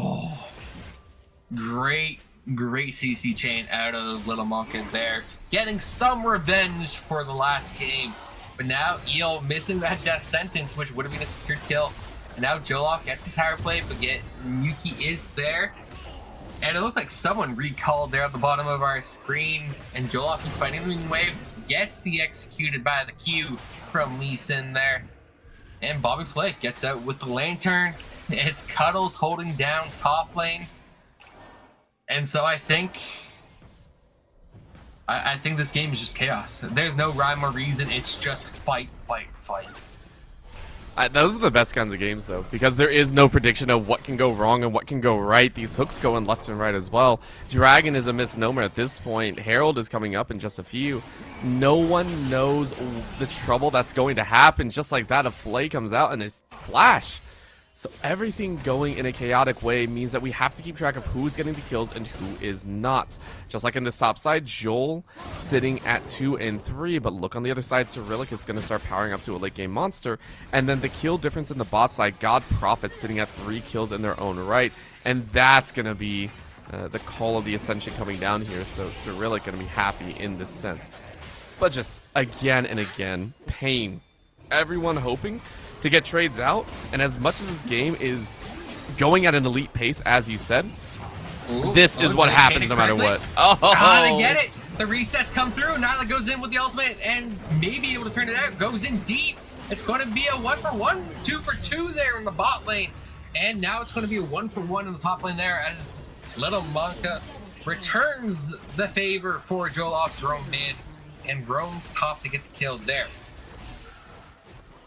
Great CC chain out of Little Monka there. Getting some revenge for the last game. But now Eel missing that death sentence, which would have been a secured kill. And now Joloff gets the tower play, but Yuki is there. And it looked like someone recalled there at the bottom of our screen. And Joloff is fighting the wave, gets the executed by the Q from Lee Sin there. And Bobby Flake gets out with the lantern. It's Cuddles holding down top lane. And so I think this game is just chaos. There's no rhyme or reason. It's just fight, fight, fight. Those are the best kinds of games, though, because there is no prediction of what can go wrong and what can go right. These hooks going left and right as well. Dragon is a misnomer at this point. Herald is coming up in just a few. No one knows the trouble that's going to happen. Just like that, a Flay comes out and it's flash. So everything going in a chaotic way means that we have to keep track of who's getting the kills and who is not. Just like in this top side, Joel sitting at 2 and 3, but look on the other side, Cyrillic is going to start powering up to a late game monster. And then the kill difference in the bot side, God Prophet sitting at 3 kills in their own right. And that's going to be the call of the Ascension coming down here, so Cyrillic going to be happy in this sense. But just again and again, pain. Everyone hoping to get trades out, and as much as this game is going at an elite pace, as you said, this is what happens no matter what. They get it. The resets come through. Nyla goes in with the ultimate and may be able to turn it out. Goes in deep. It's going to be a 1-for-1, 2-for-2 there in the bot lane. And now it's going to be a 1-for-1 in the top lane there as Little Monka returns the favor for Joloff's roam mid and roams top to get the kill there.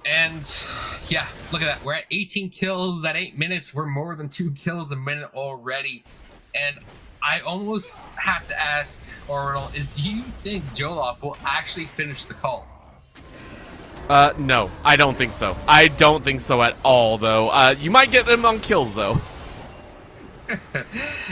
And yeah, look at that. We're at 18 kills at 8 minutes. We're more than 2 kills a minute already. And I almost have to ask, Orbital, do you think Joloff will actually finish the call? No, I don't think so. I don't think so at all, though. You might get them on kills, though.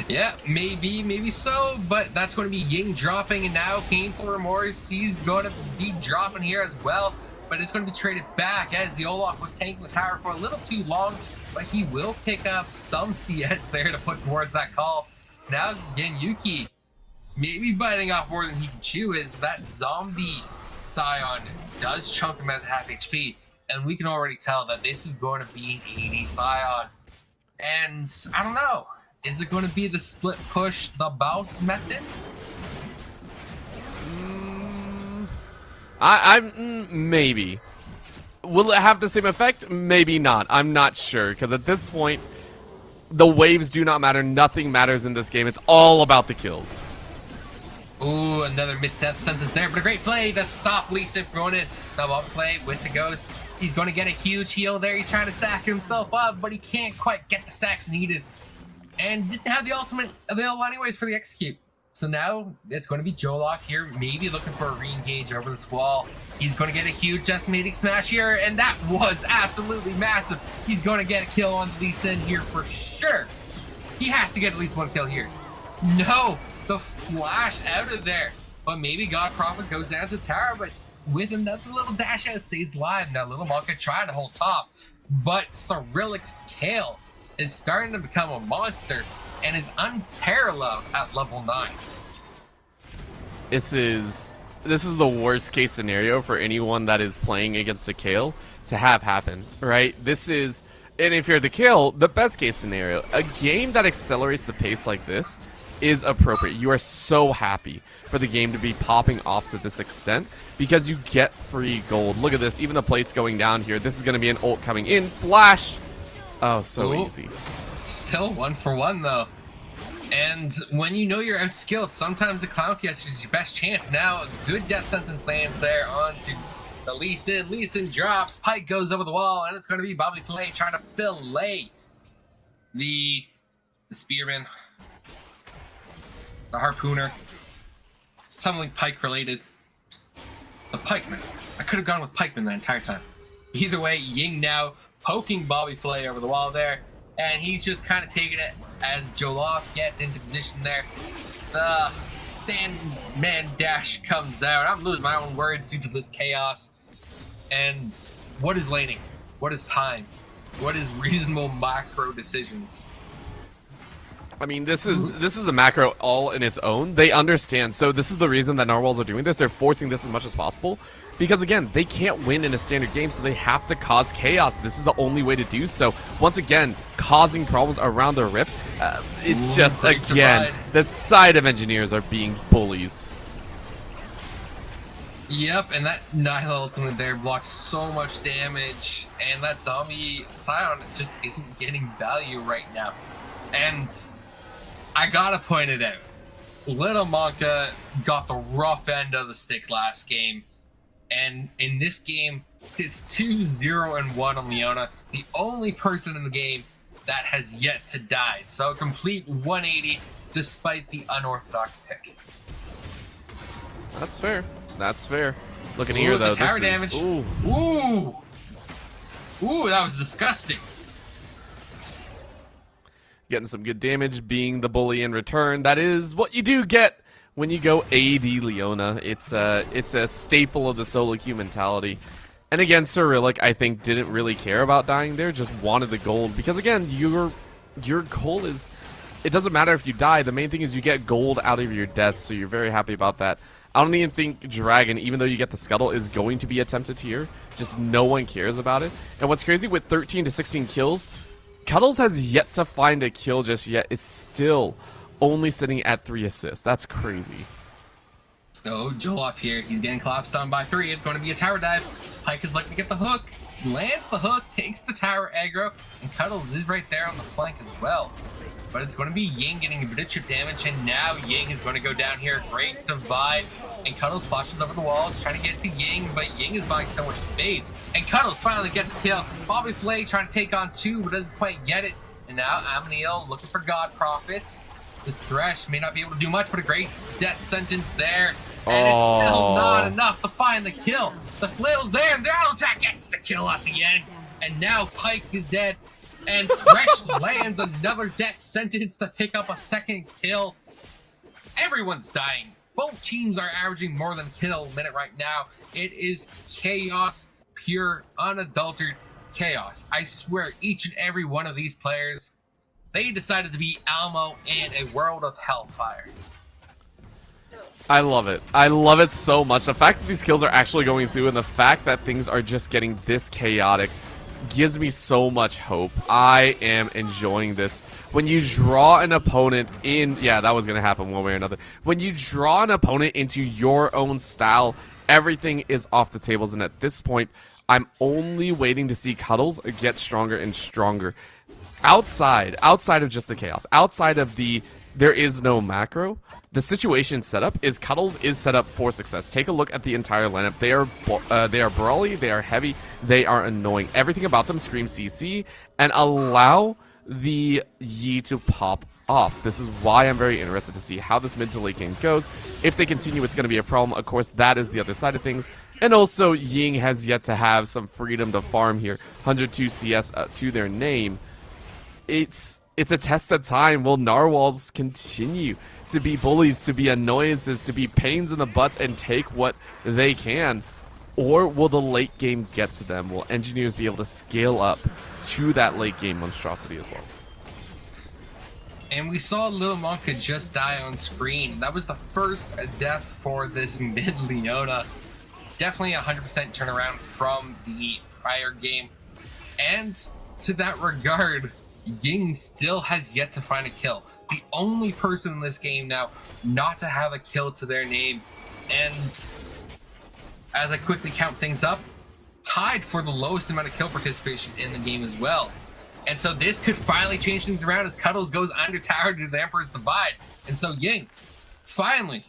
Yeah, maybe so, but that's going to be Ying dropping, and now Painful Remorse, he's going to be dropping here as well, but it's going to be traded back as the Olaf was tanking the tower for a little too long, but he will pick up some CS there to put towards that call. Now, again, Yuki maybe biting off more than he can chew, is that zombie Scion does chunk him at half HP, and we can already tell that this is going to be an 80 Scion. And I don't know, is it going to be the split push, the bounce method? Maybe. Will it have the same effect? Maybe not. I'm not sure, because at this point, the waves do not matter. Nothing matters in this game. It's all about the kills. Ooh, another missed death sentence there, but a great play to stop Lee Sin from going in. The ball play with the ghost. He's going to get a huge heal there. He's trying to stack himself up, but he can't quite get the stacks needed. And didn't have the ultimate available anyways for the execute. So now it's going to be Joloff here, maybe looking for a re-engage over this wall. He's going to get a huge estimating smash here, and that was absolutely massive. He's going to get a kill on Lee Sin here for sure. He has to get at least one kill here. No, the flash out of there. But maybe God Prophet goes down to the tower, but with another little dash out, stays alive. Now Little Monka trying to hold top, but Cyrillic's tail is starting to become a monster and is unparalleled at level 9. This is the worst case scenario for anyone that is playing against a Kayle to have happen, right? This is, and if you're the Kayle, the best case scenario. A game that accelerates the pace like this is appropriate. You are so happy for the game to be popping off to this extent because you get free gold. Look at this, even the plates going down here. This is going to be an ult coming in. Flash! Oh, so easy. Still 1 for 1 though. And when you know you're outskilled, sometimes the Clown Fiesta is your best chance. Now, a good death sentence lands there onto the Lee Sin. Lee Sin drops, Pike goes over the wall, and it's going to be Bobby Play trying to fillet the Spearman, the Harpooner, something Pike related. The Pikeman. I could have gone with Pikeman the entire time. Either way, Ying now poking Bobby Flay over the wall there, and he's just kind of taking it as Joloff gets into position there. The Sandman dash comes out. I'm losing my own words due to this chaos. And what is laning? What is time? What is reasonable macro decisions? I mean, this is a macro all in its own. They understand. So this is the reason that Narwhals are doing this. They're forcing this as much as possible. Because, again, they can't win in a standard game, so they have to cause chaos. This is the only way to do so. Once again, causing problems around the Rift. It's just, again, the side of engineers are being bullies. Yep, and that Nihil ultimate there blocks so much damage. And that zombie Scion just isn't getting value right now. And I gotta point it out. Little Monka got the rough end of the stick last game. And in this game, sits 2-0-1 on Leona, the only person in the game that has yet to die. So a complete 180 despite the unorthodox pick. That's fair. That's fair. Looking here though, the tower damage. Ooh, that was disgusting. Getting some good damage, being the bully in return. That is what you do get when you go AD Leona. It's a staple of the solo queue mentality. And again, Cyrillic, I think, didn't really care about dying there, just wanted the gold. Because again, your goal is, it doesn't matter if you die, the main thing is you get gold out of your death, so you're very happy about that. I don't even think Dragon, even though you get the Scuttle, is going to be attempted here. Just no one cares about it. And what's crazy, with 13 to 16 kills, Cuddles has yet to find a kill just yet. Is still only sitting at 3 assists. That's crazy. Oh, Joloff here. He's getting collapsed on by 3. It's going to be a tower dive. Pike is looking to get the hook. Lands the hook, takes the tower aggro, and Cuddles is right there on the flank as well. But it's going to be Ying getting a bit of chip damage, and now Ying is going to go down here. Great divide, and Cuddles flashes over the wall. He's trying to get to Ying, but Ying is buying so much space. And Cuddles finally gets a kill. Bobby Flay trying to take on 2, but doesn't quite get it. And now Amniel looking for God Prophets. This Thresh may not be able to do much, but a great death sentence there. And it's still not Oh. enough to find the kill. The flail's there, and the auto attack gets the kill at the end. And now Pike is dead, and Thresh lands another death sentence to pick up a second kill. Everyone's dying. Both teams are averaging more than kill a minute right now. It is chaos, pure, unadulterated chaos. I swear, each and every one of these players, they decided to be Almo in a world of hellfire. I love it. I love it so much. The fact that these kills are actually going through and the fact that things are just getting this chaotic gives me so much hope. I am enjoying this. When you draw an opponent in... Yeah, that was going to happen one way or another. When you draw an opponent into your own style, everything is off the tables. And at this point, I'm only waiting to see Cuddles get stronger and stronger. Outside of just the chaos, outside of the there is no macro, the situation setup is Cuddles is set up for success. Take a look at the entire lineup. They are brawly, they are heavy, they are annoying. Everything about them screams CC and allow the Yi to pop off. This is why I'm very interested to see how this mid to late game goes. If they continue, it's going to be a problem. Of course, that is the other side of things. And also, Ying has yet to have some freedom to farm here. 102 CS to their name. It's a test of time. Will Narwhals continue to be bullies, to be annoyances, to be pains in the butt and take what they can? Or will the late game get to them? Will engineers be able to scale up to that late game monstrosity as well? And we saw Little Monka just die on screen. That was the first death for this mid Leona. Definitely a 100% turnaround from the prior game. And to that regard, Ying still has yet to find a kill. The only person in this game now not to have a kill to their name. And as I quickly count things up, tied for the lowest amount of kill participation in the game as well. And so this could finally change things around as Cuddles goes under tower to the Emperor's Divide. And so Ying finally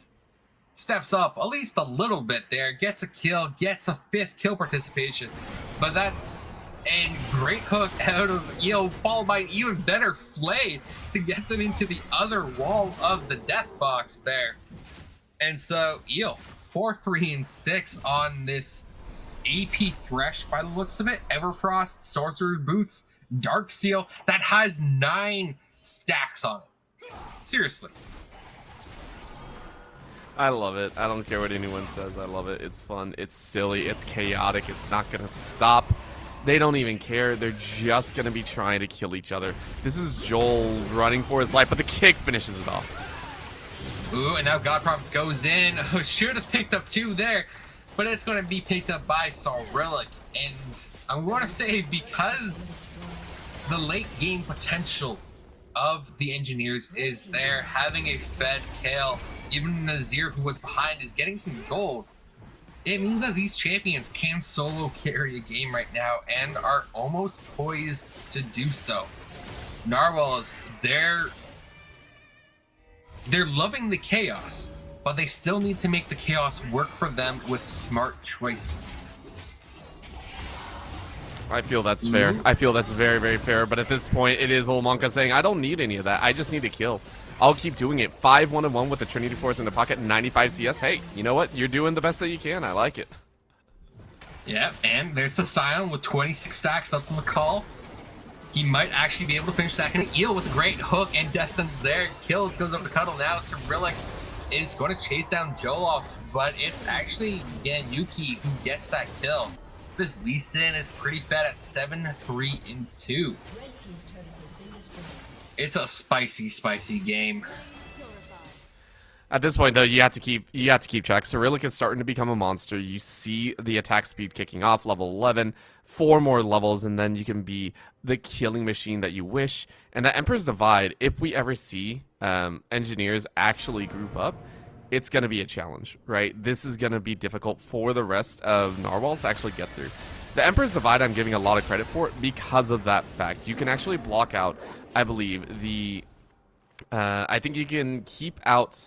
steps up at least a little bit there, gets a kill, gets a 5th kill participation. But that's a great hook out of Eel, followed by an even better flay to get them into the other wall of the death box there. And so Eel, 4-3-6 on this AP Thresh by the looks of it. Everfrost, Sorcerer's Boots, Dark Seal, that has 9 stacks on it. Seriously. I love it. I don't care what anyone says. I love it. It's fun. It's silly. It's chaotic. It's not going to stop. They don't even care. They're just going to be trying to kill each other. This is Joel running for his life, but the kick finishes it off. Ooh, and now God Prophets goes in. Should have picked up 2 there, but it's going to be picked up by Cyrillic. And I'm going to say, because the late game potential of the engineers is there, having a fed Kale, even Nazir, who was behind, is getting some gold. It means that these champions can solo carry a game right now and are almost poised to do so. Narwhals, they're loving the chaos, but they still need to make the chaos work for them with smart choices. I feel that's fair. I feel that's very, very fair. But at this point, it is Little Monka saying, I don't need any of that. I just need a kill. I'll keep doing it. 5-1-1 with the Trinity Force in the pocket, 95 CS. Hey, you know what? You're doing the best that you can. I like it. Yeah, and there's the Scion with 26 stacks up on the call. He might actually be able to finish second. Eel with a great hook and death sentence there. Kills, goes over to Cuddle. Now Cyrillic is going to chase down Joloff, but it's actually, again, Yuki who gets that kill. This Lee Sin is pretty fat at 7-3-2. It's a spicy, spicy game. At this point, though, you have to keep track. Cyrillic is starting to become a monster. You see the attack speed kicking off, level 11, 4 more levels, and then you can be the killing machine that you wish. And the Emperor's Divide, if we ever see engineers actually group up, it's going to be a challenge, right? This is going to be difficult for the rest of Narwhals to actually get through. The Emperor's Divide I'm giving a lot of credit for because of that fact. You can actually block out, I believe, the... I think you can keep out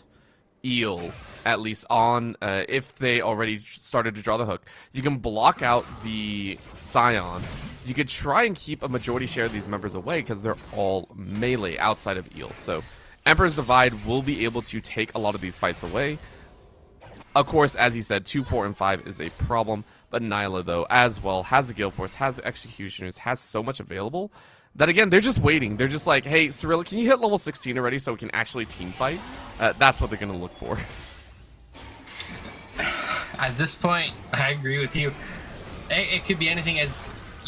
Eel, at least on... if they already started to draw the hook. You can block out the Scion. You could try and keep a majority share of these members away because they're all melee outside of Eel. So Emperor's Divide will be able to take a lot of these fights away. Of course, as he said, 2, 4, and 5 is a problem. But Nyla, though, as well, has the Guild Force, has the Executioners, has so much available that, again, they're just waiting. They're just like, hey, Cyrillic, can you hit level 16 already so we can actually team fight? That's what they're going to look for. At this point, I agree with you. It could be anything as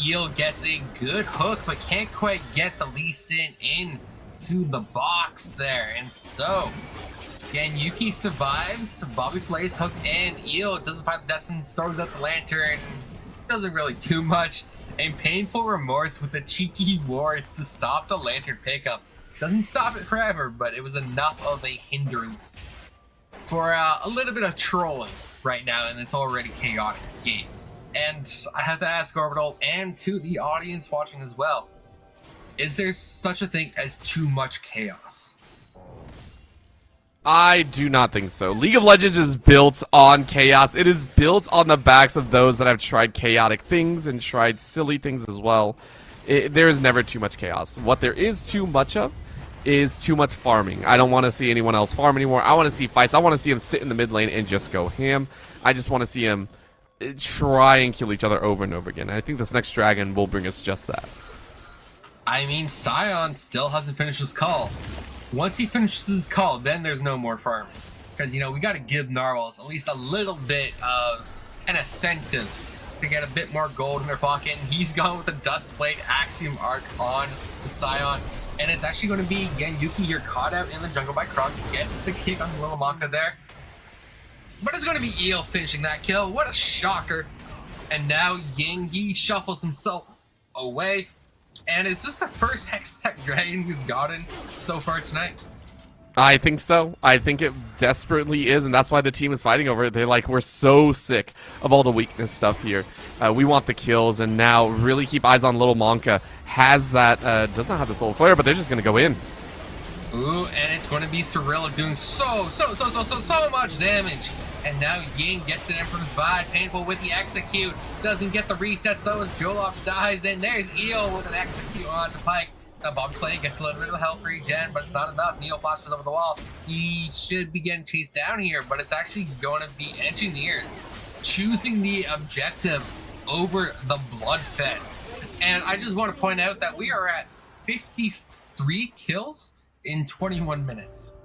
Eel gets a good hook, but can't quite get the Lee Sin in to the box there. And so, again, Yuki survives. Bobby plays hooked in. Eel doesn't find the distance, throws out the lantern. Doesn't really do much. And Painful Remorse with the cheeky wards to stop the lantern pickup. Doesn't stop it forever, but it was enough of a hindrance for a little bit of trolling right now in this already chaotic game. And I have to ask Orbital and to the audience watching as well, is there such a thing as too much chaos? I do not think so. League of Legends is built on chaos. It is built on the backs of those that have tried chaotic things and tried silly things as well. There is never too much chaos. What there is too much of is too much farming. I don't want to see anyone else farm anymore. I want to see fights. I want to see them sit in the mid lane and just go ham. I just want to see them try and kill each other over and over again. And I think this next dragon will bring us just that. I mean, Sion still hasn't finished his call. Once he finishes his call, then there's no more farming. Because, you know, we got to give Narwhals at least a little bit of an incentive to get a bit more gold in their pocket. And he's gone with the Dustblade Axiom Arc on the Sion. And it's actually going to be, again, Yuki here caught out in the jungle by Krux. Gets the kick on Willamaka there. But it's going to be Eel finishing that kill. What a shocker. And now Ying, he shuffles himself away. And is this the first Hextech Dragon we've gotten so far tonight? I think so. I think it desperately is, and that's why the team is fighting over it. They're like, we're so sick of all the weakness stuff here. We want the kills, and now really keep eyes on Little Monka. Has that, does not have the Soul Flare, but they're just going to go in. Ooh, and it's going to be Cyrillic doing so much damage. And now Ying gets the Emperor's Vibe. Painful with the execute. Doesn't get the resets though as Joloff dies. Then there's Eel with an execute on the Pike. Now Bobby Clay gets a little bit of the health regen, but it's not enough. Neil flashes over the wall. He should be getting chased down here, but it's actually going to be Engineers choosing the objective over the Bloodfest. And I just want to point out that we are at 53 kills in 21 minutes.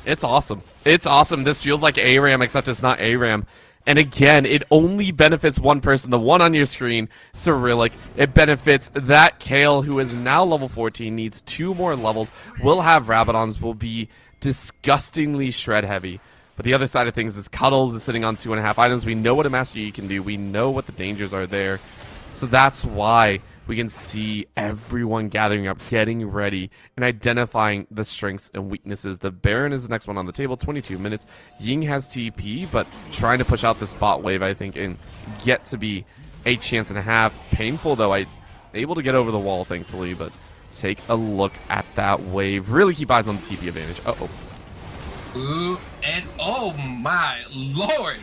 It's awesome. It's awesome. This feels like ARAM, except it's not ARAM. And again, it only benefits one person, the one on your screen, Cyrillic. It benefits that Kale, who is now level 14, needs 2 more levels, will have Rabadons, will be disgustingly shred heavy. But the other side of things is Cuddles is sitting on 2.5 items. We know what a Master Yi can do. We know what the dangers are there. So that's why we can see everyone gathering up, getting ready, and identifying the strengths and weaknesses. The Baron is the next one on the table, 22 minutes. Ying has TP, but trying to push out this bot wave, I think, and get to be a chance and a half. Painful, though, able to get over the wall, thankfully, but take a look at that wave. Really keep eyes on the TP advantage. Uh-oh. Ooh, and oh my lord!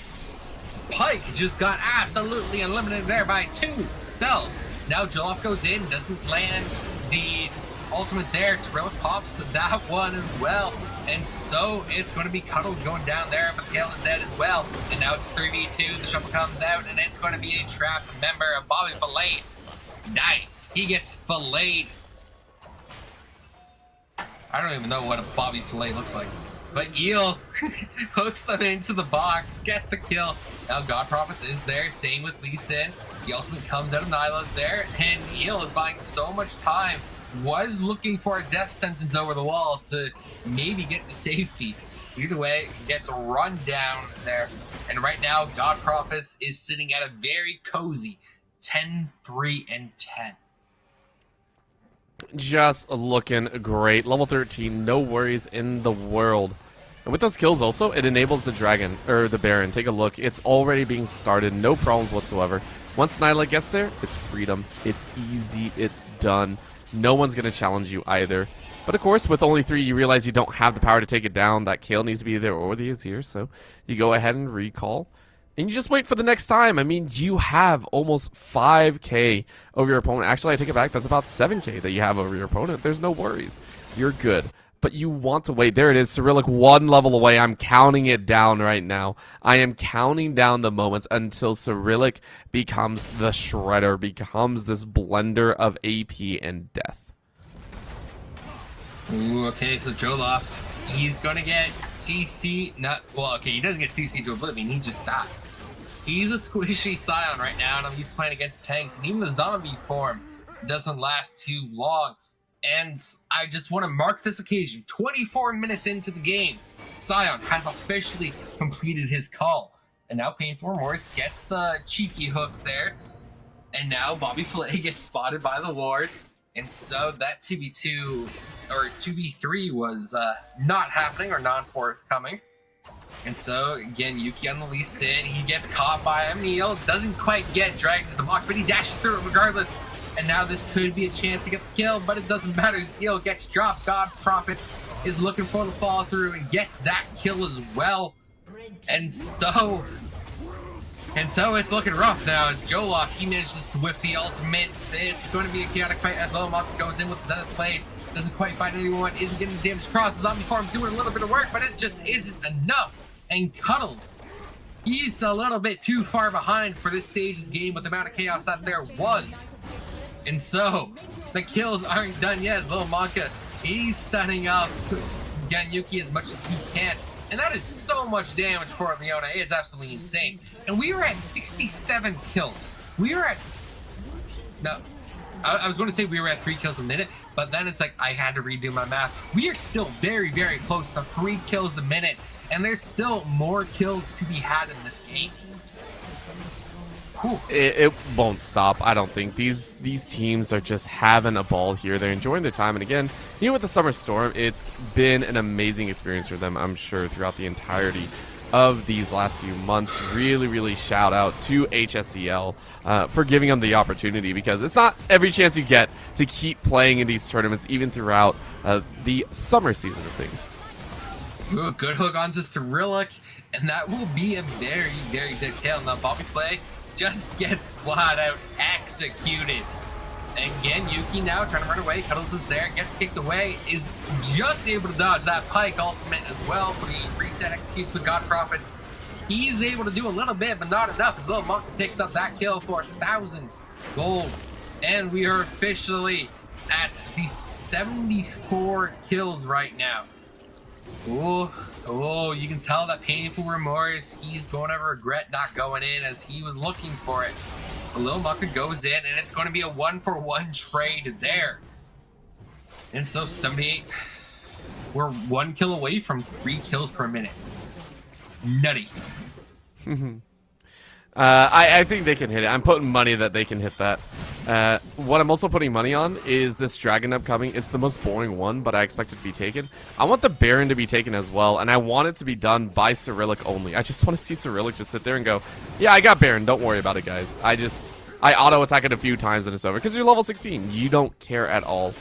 Pike just got absolutely unlimited there by 2 spells. Now Joloff goes in, doesn't land the ultimate there. Cyrillic pops that one as well. And so it's going to be Cuddles going down there, but Kale is dead as well. And now it's 3v2, the shuffle comes out, and it's going to be a trapped member of Bobby Filleted. Knight, he gets filleted. I don't even know what a Bobby Fillet looks like. But Eel hooks them into the box, gets the kill. Now God Prophets is there, same with Lee Sin. The ultimate comes out of Nyla's there, and Eel is buying so much time. Was looking for a death sentence over the wall to maybe get to safety. Either way, gets run down there. And right now, God Prophets is sitting at a very cozy 10-3-10. Just looking great. Level 13, no worries in the world. And with those kills also, it enables the dragon, or the Baron. Take a look. It's already being started. No problems whatsoever. Once Nyla gets there, it's freedom. It's easy. It's done. No one's going to challenge you either. But of course, with only 3, you realize you don't have the power to take it down. That Kale needs to be there or the Azir. So you go ahead and recall. And you just wait for the next time. I mean, you have almost 5k over your opponent. Actually, I take it back. That's about 7k that you have over your opponent. There's no worries. You're good. but you want to wait. There it is, Cyrillic 1 level away. I'm counting it down right now. I am counting down the moments until Cyrillic becomes the shredder, becomes this blender of AP and death. Ooh, okay, so Joloff, he's gonna get CC, okay, he doesn't get CC to Oblivion, he just dies. He's a squishy Scion right now, and I'm used to playing against tanks, and even the zombie form doesn't last too long. And I just want to mark this occasion, 24 minutes into the game, Scion has officially completed his call. And now Painful Remorse gets the cheeky hook there, and now Bobby Flay gets spotted by the ward. And so that 2v2 or 2v3 was not happening or non-forthcoming. And so again, Yuki on the Lee Sin, he gets caught by Emil, doesn't quite get dragged into the box, but he dashes through it regardless. And now this could be a chance to get the kill, but it doesn't matter. His heal gets dropped. God Prophets is looking for the follow through and gets that kill as well. And so it's looking rough now as Joloff, he manages to whiff the ultimate. It's going to be a chaotic fight as Lomaka goes in with the Zenith Blade. Doesn't quite find anyone, isn't getting damage across. The zombie farm doing a little bit of work, but it just isn't enough. And Cuddles, he's a little bit too far behind for this stage of the game with the amount of chaos that there was. And so the kills aren't done yet. Lomaka, he's stunning up Ganyuki as much as he can. And that is so much damage for Leona. It's absolutely insane. And we were at 67 kills. We were at... No. I was going to say we were at 3 kills a minute, but then it's like I had to redo my math. We are still very, very close to 3 kills a minute, and there's still more kills to be had in this game. It won't stop, I don't think. These teams are just having a ball here. They're enjoying their time, and again, even with the Summer Storm, it's been an amazing experience for them, I'm sure, throughout the entirety of these last few months. Really, really shout out to HSEL for giving them the opportunity, because it's not every chance you get to keep playing in these tournaments, even throughout the summer season of things. Ooh, good hook onto Cyrillic, and that will be a very, very good kill. Now Bobby Flay just gets flat out executed. And again, Yuki now trying to run away. Cuddles is there, gets kicked away, is just able to dodge that Pike ultimate as well for the reset executes with God Prophets. He's able to do a little bit, but not enough. As Little Monk picks up that kill for 1,000 gold. And we are officially at the 74 kills right now. Oh, you can tell that Painful Remorse, he's going to regret not going in as he was looking for it. A Lil Mucker goes in, and it's going to be a 1-for-1 trade there. And so 78, we're 1 kill away from 3 kills per minute. Nutty. I think they can hit it. I'm putting money that they can hit that. What I'm also putting money on is this Dragon upcoming. It's the most boring one, but I expect it to be taken. I want the Baron to be taken as well, and I want it to be done by Cyrillic only. I just want to see Cyrillic just sit there and go, yeah, I got Baron. Don't worry about it, guys. I auto-attack it a few times and it's over. Because you're level 16. You don't care at all.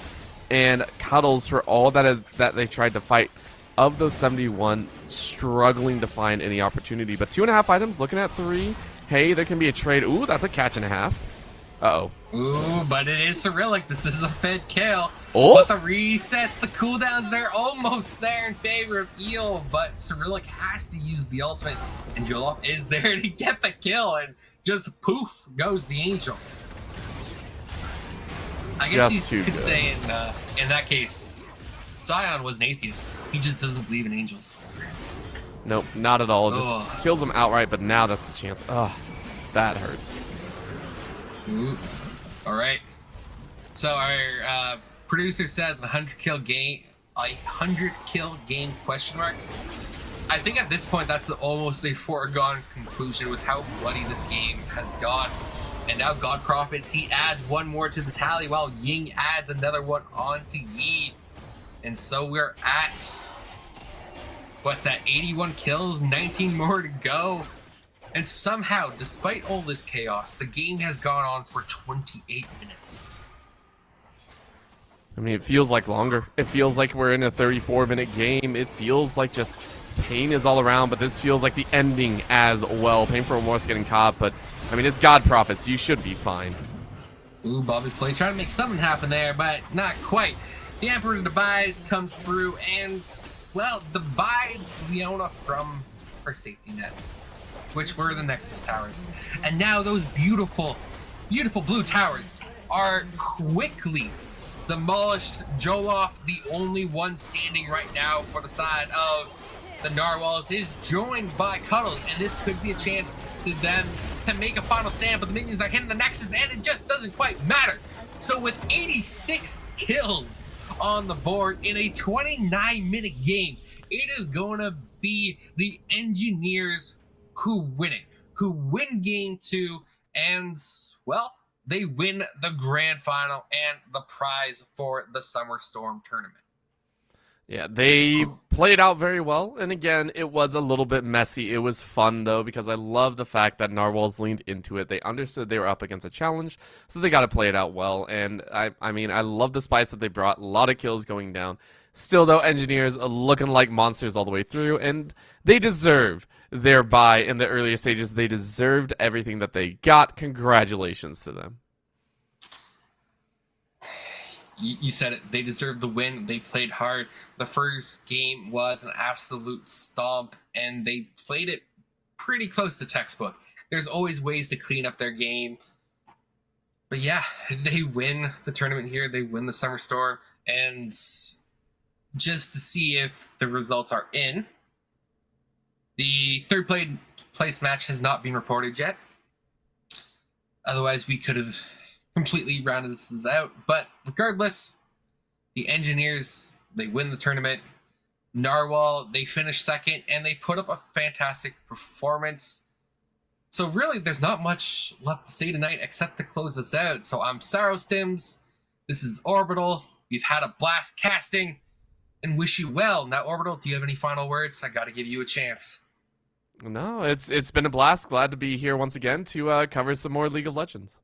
And Cuddles, for all that they tried to fight, of those 71, struggling to find any opportunity. But 2.5 items, looking at 3. Hey, there can be a trade. Ooh, that's a catch and a half. Uh-oh. Ooh, but it is Cyrillic. This is a fed kill. Oh. But the resets, the cooldowns, they're almost there in favor of Eel. But Cyrillic has to use the ultimate. And Joloff is there to get the kill. And just poof goes the Angel. I guess you could say in that case, Scion was an atheist. He just doesn't believe in angels. Nope, not at all. Just kills him outright, but now that's the chance. Ugh, that hurts. Ooh. All right. So our producer says 100 kill game, question mark. I think at this point that's almost a foregone conclusion with how bloody this game has gone. And now God Prophets, he adds 1 more to the tally while Ying adds another 1 onto Yi. And so we're at, what's that, 81 kills, 19 more to go. And somehow, despite all this chaos, the game has gone on for 28 minutes. I mean, it feels like longer. It feels like we're in a 34-minute game. It feels like just pain is all around, but this feels like the ending as well. Painful Remorse getting caught, but, I mean, it's God Prophets. You should be fine. Ooh, Bobby Flay trying to make something happen there, but not quite. The Emperor Divides comes through and, well, divides Leona from her safety net, which were the Nexus towers. And now those beautiful, beautiful blue towers are quickly demolished. Joloff, the only one standing right now for the side of the Narwhals, is joined by Cuddles, and this could be a chance to them to make a final stand, but the minions are hitting the Nexus, and it just doesn't quite matter. So with 86 kills on the board in a 29-minute game, it is going to be the Engineers who win game 2, and, well, they win the grand final and the prize for the Summer Storm tournament. Yeah, they played out very well, and again, it was a little bit messy. It was fun, though, because I love the fact that Narwhals leaned into it. They understood they were up against a challenge, so they got to play it out well, and I mean, I love the spice that they brought. A lot of kills going down. Still, though, Engineers are looking like monsters all the way through, and they deserve their bye in the earlier stages. They deserved everything that they got. Congratulations to them. You said it. They deserved the win. They played hard. The first game was an absolute stomp, and they played it pretty close to textbook. There's always ways to clean up their game. But yeah, they win the tournament here. They win the Summer Storm. And just to see if the results are in, the third place match has not been reported yet. Otherwise, we could have completely rounded this out. But regardless, the Engineers, they win the tournament. Narwhal, they finish second, and they put up a fantastic performance. So really, there's not much left to say tonight except to close us out. So I'm Syosset. This is Orbital. We've had a blast casting and wish you well. Now, Orbital, do you have any final words? I got to give you a chance. No, it's been a blast. Glad to be here once again to cover some more League of Legends.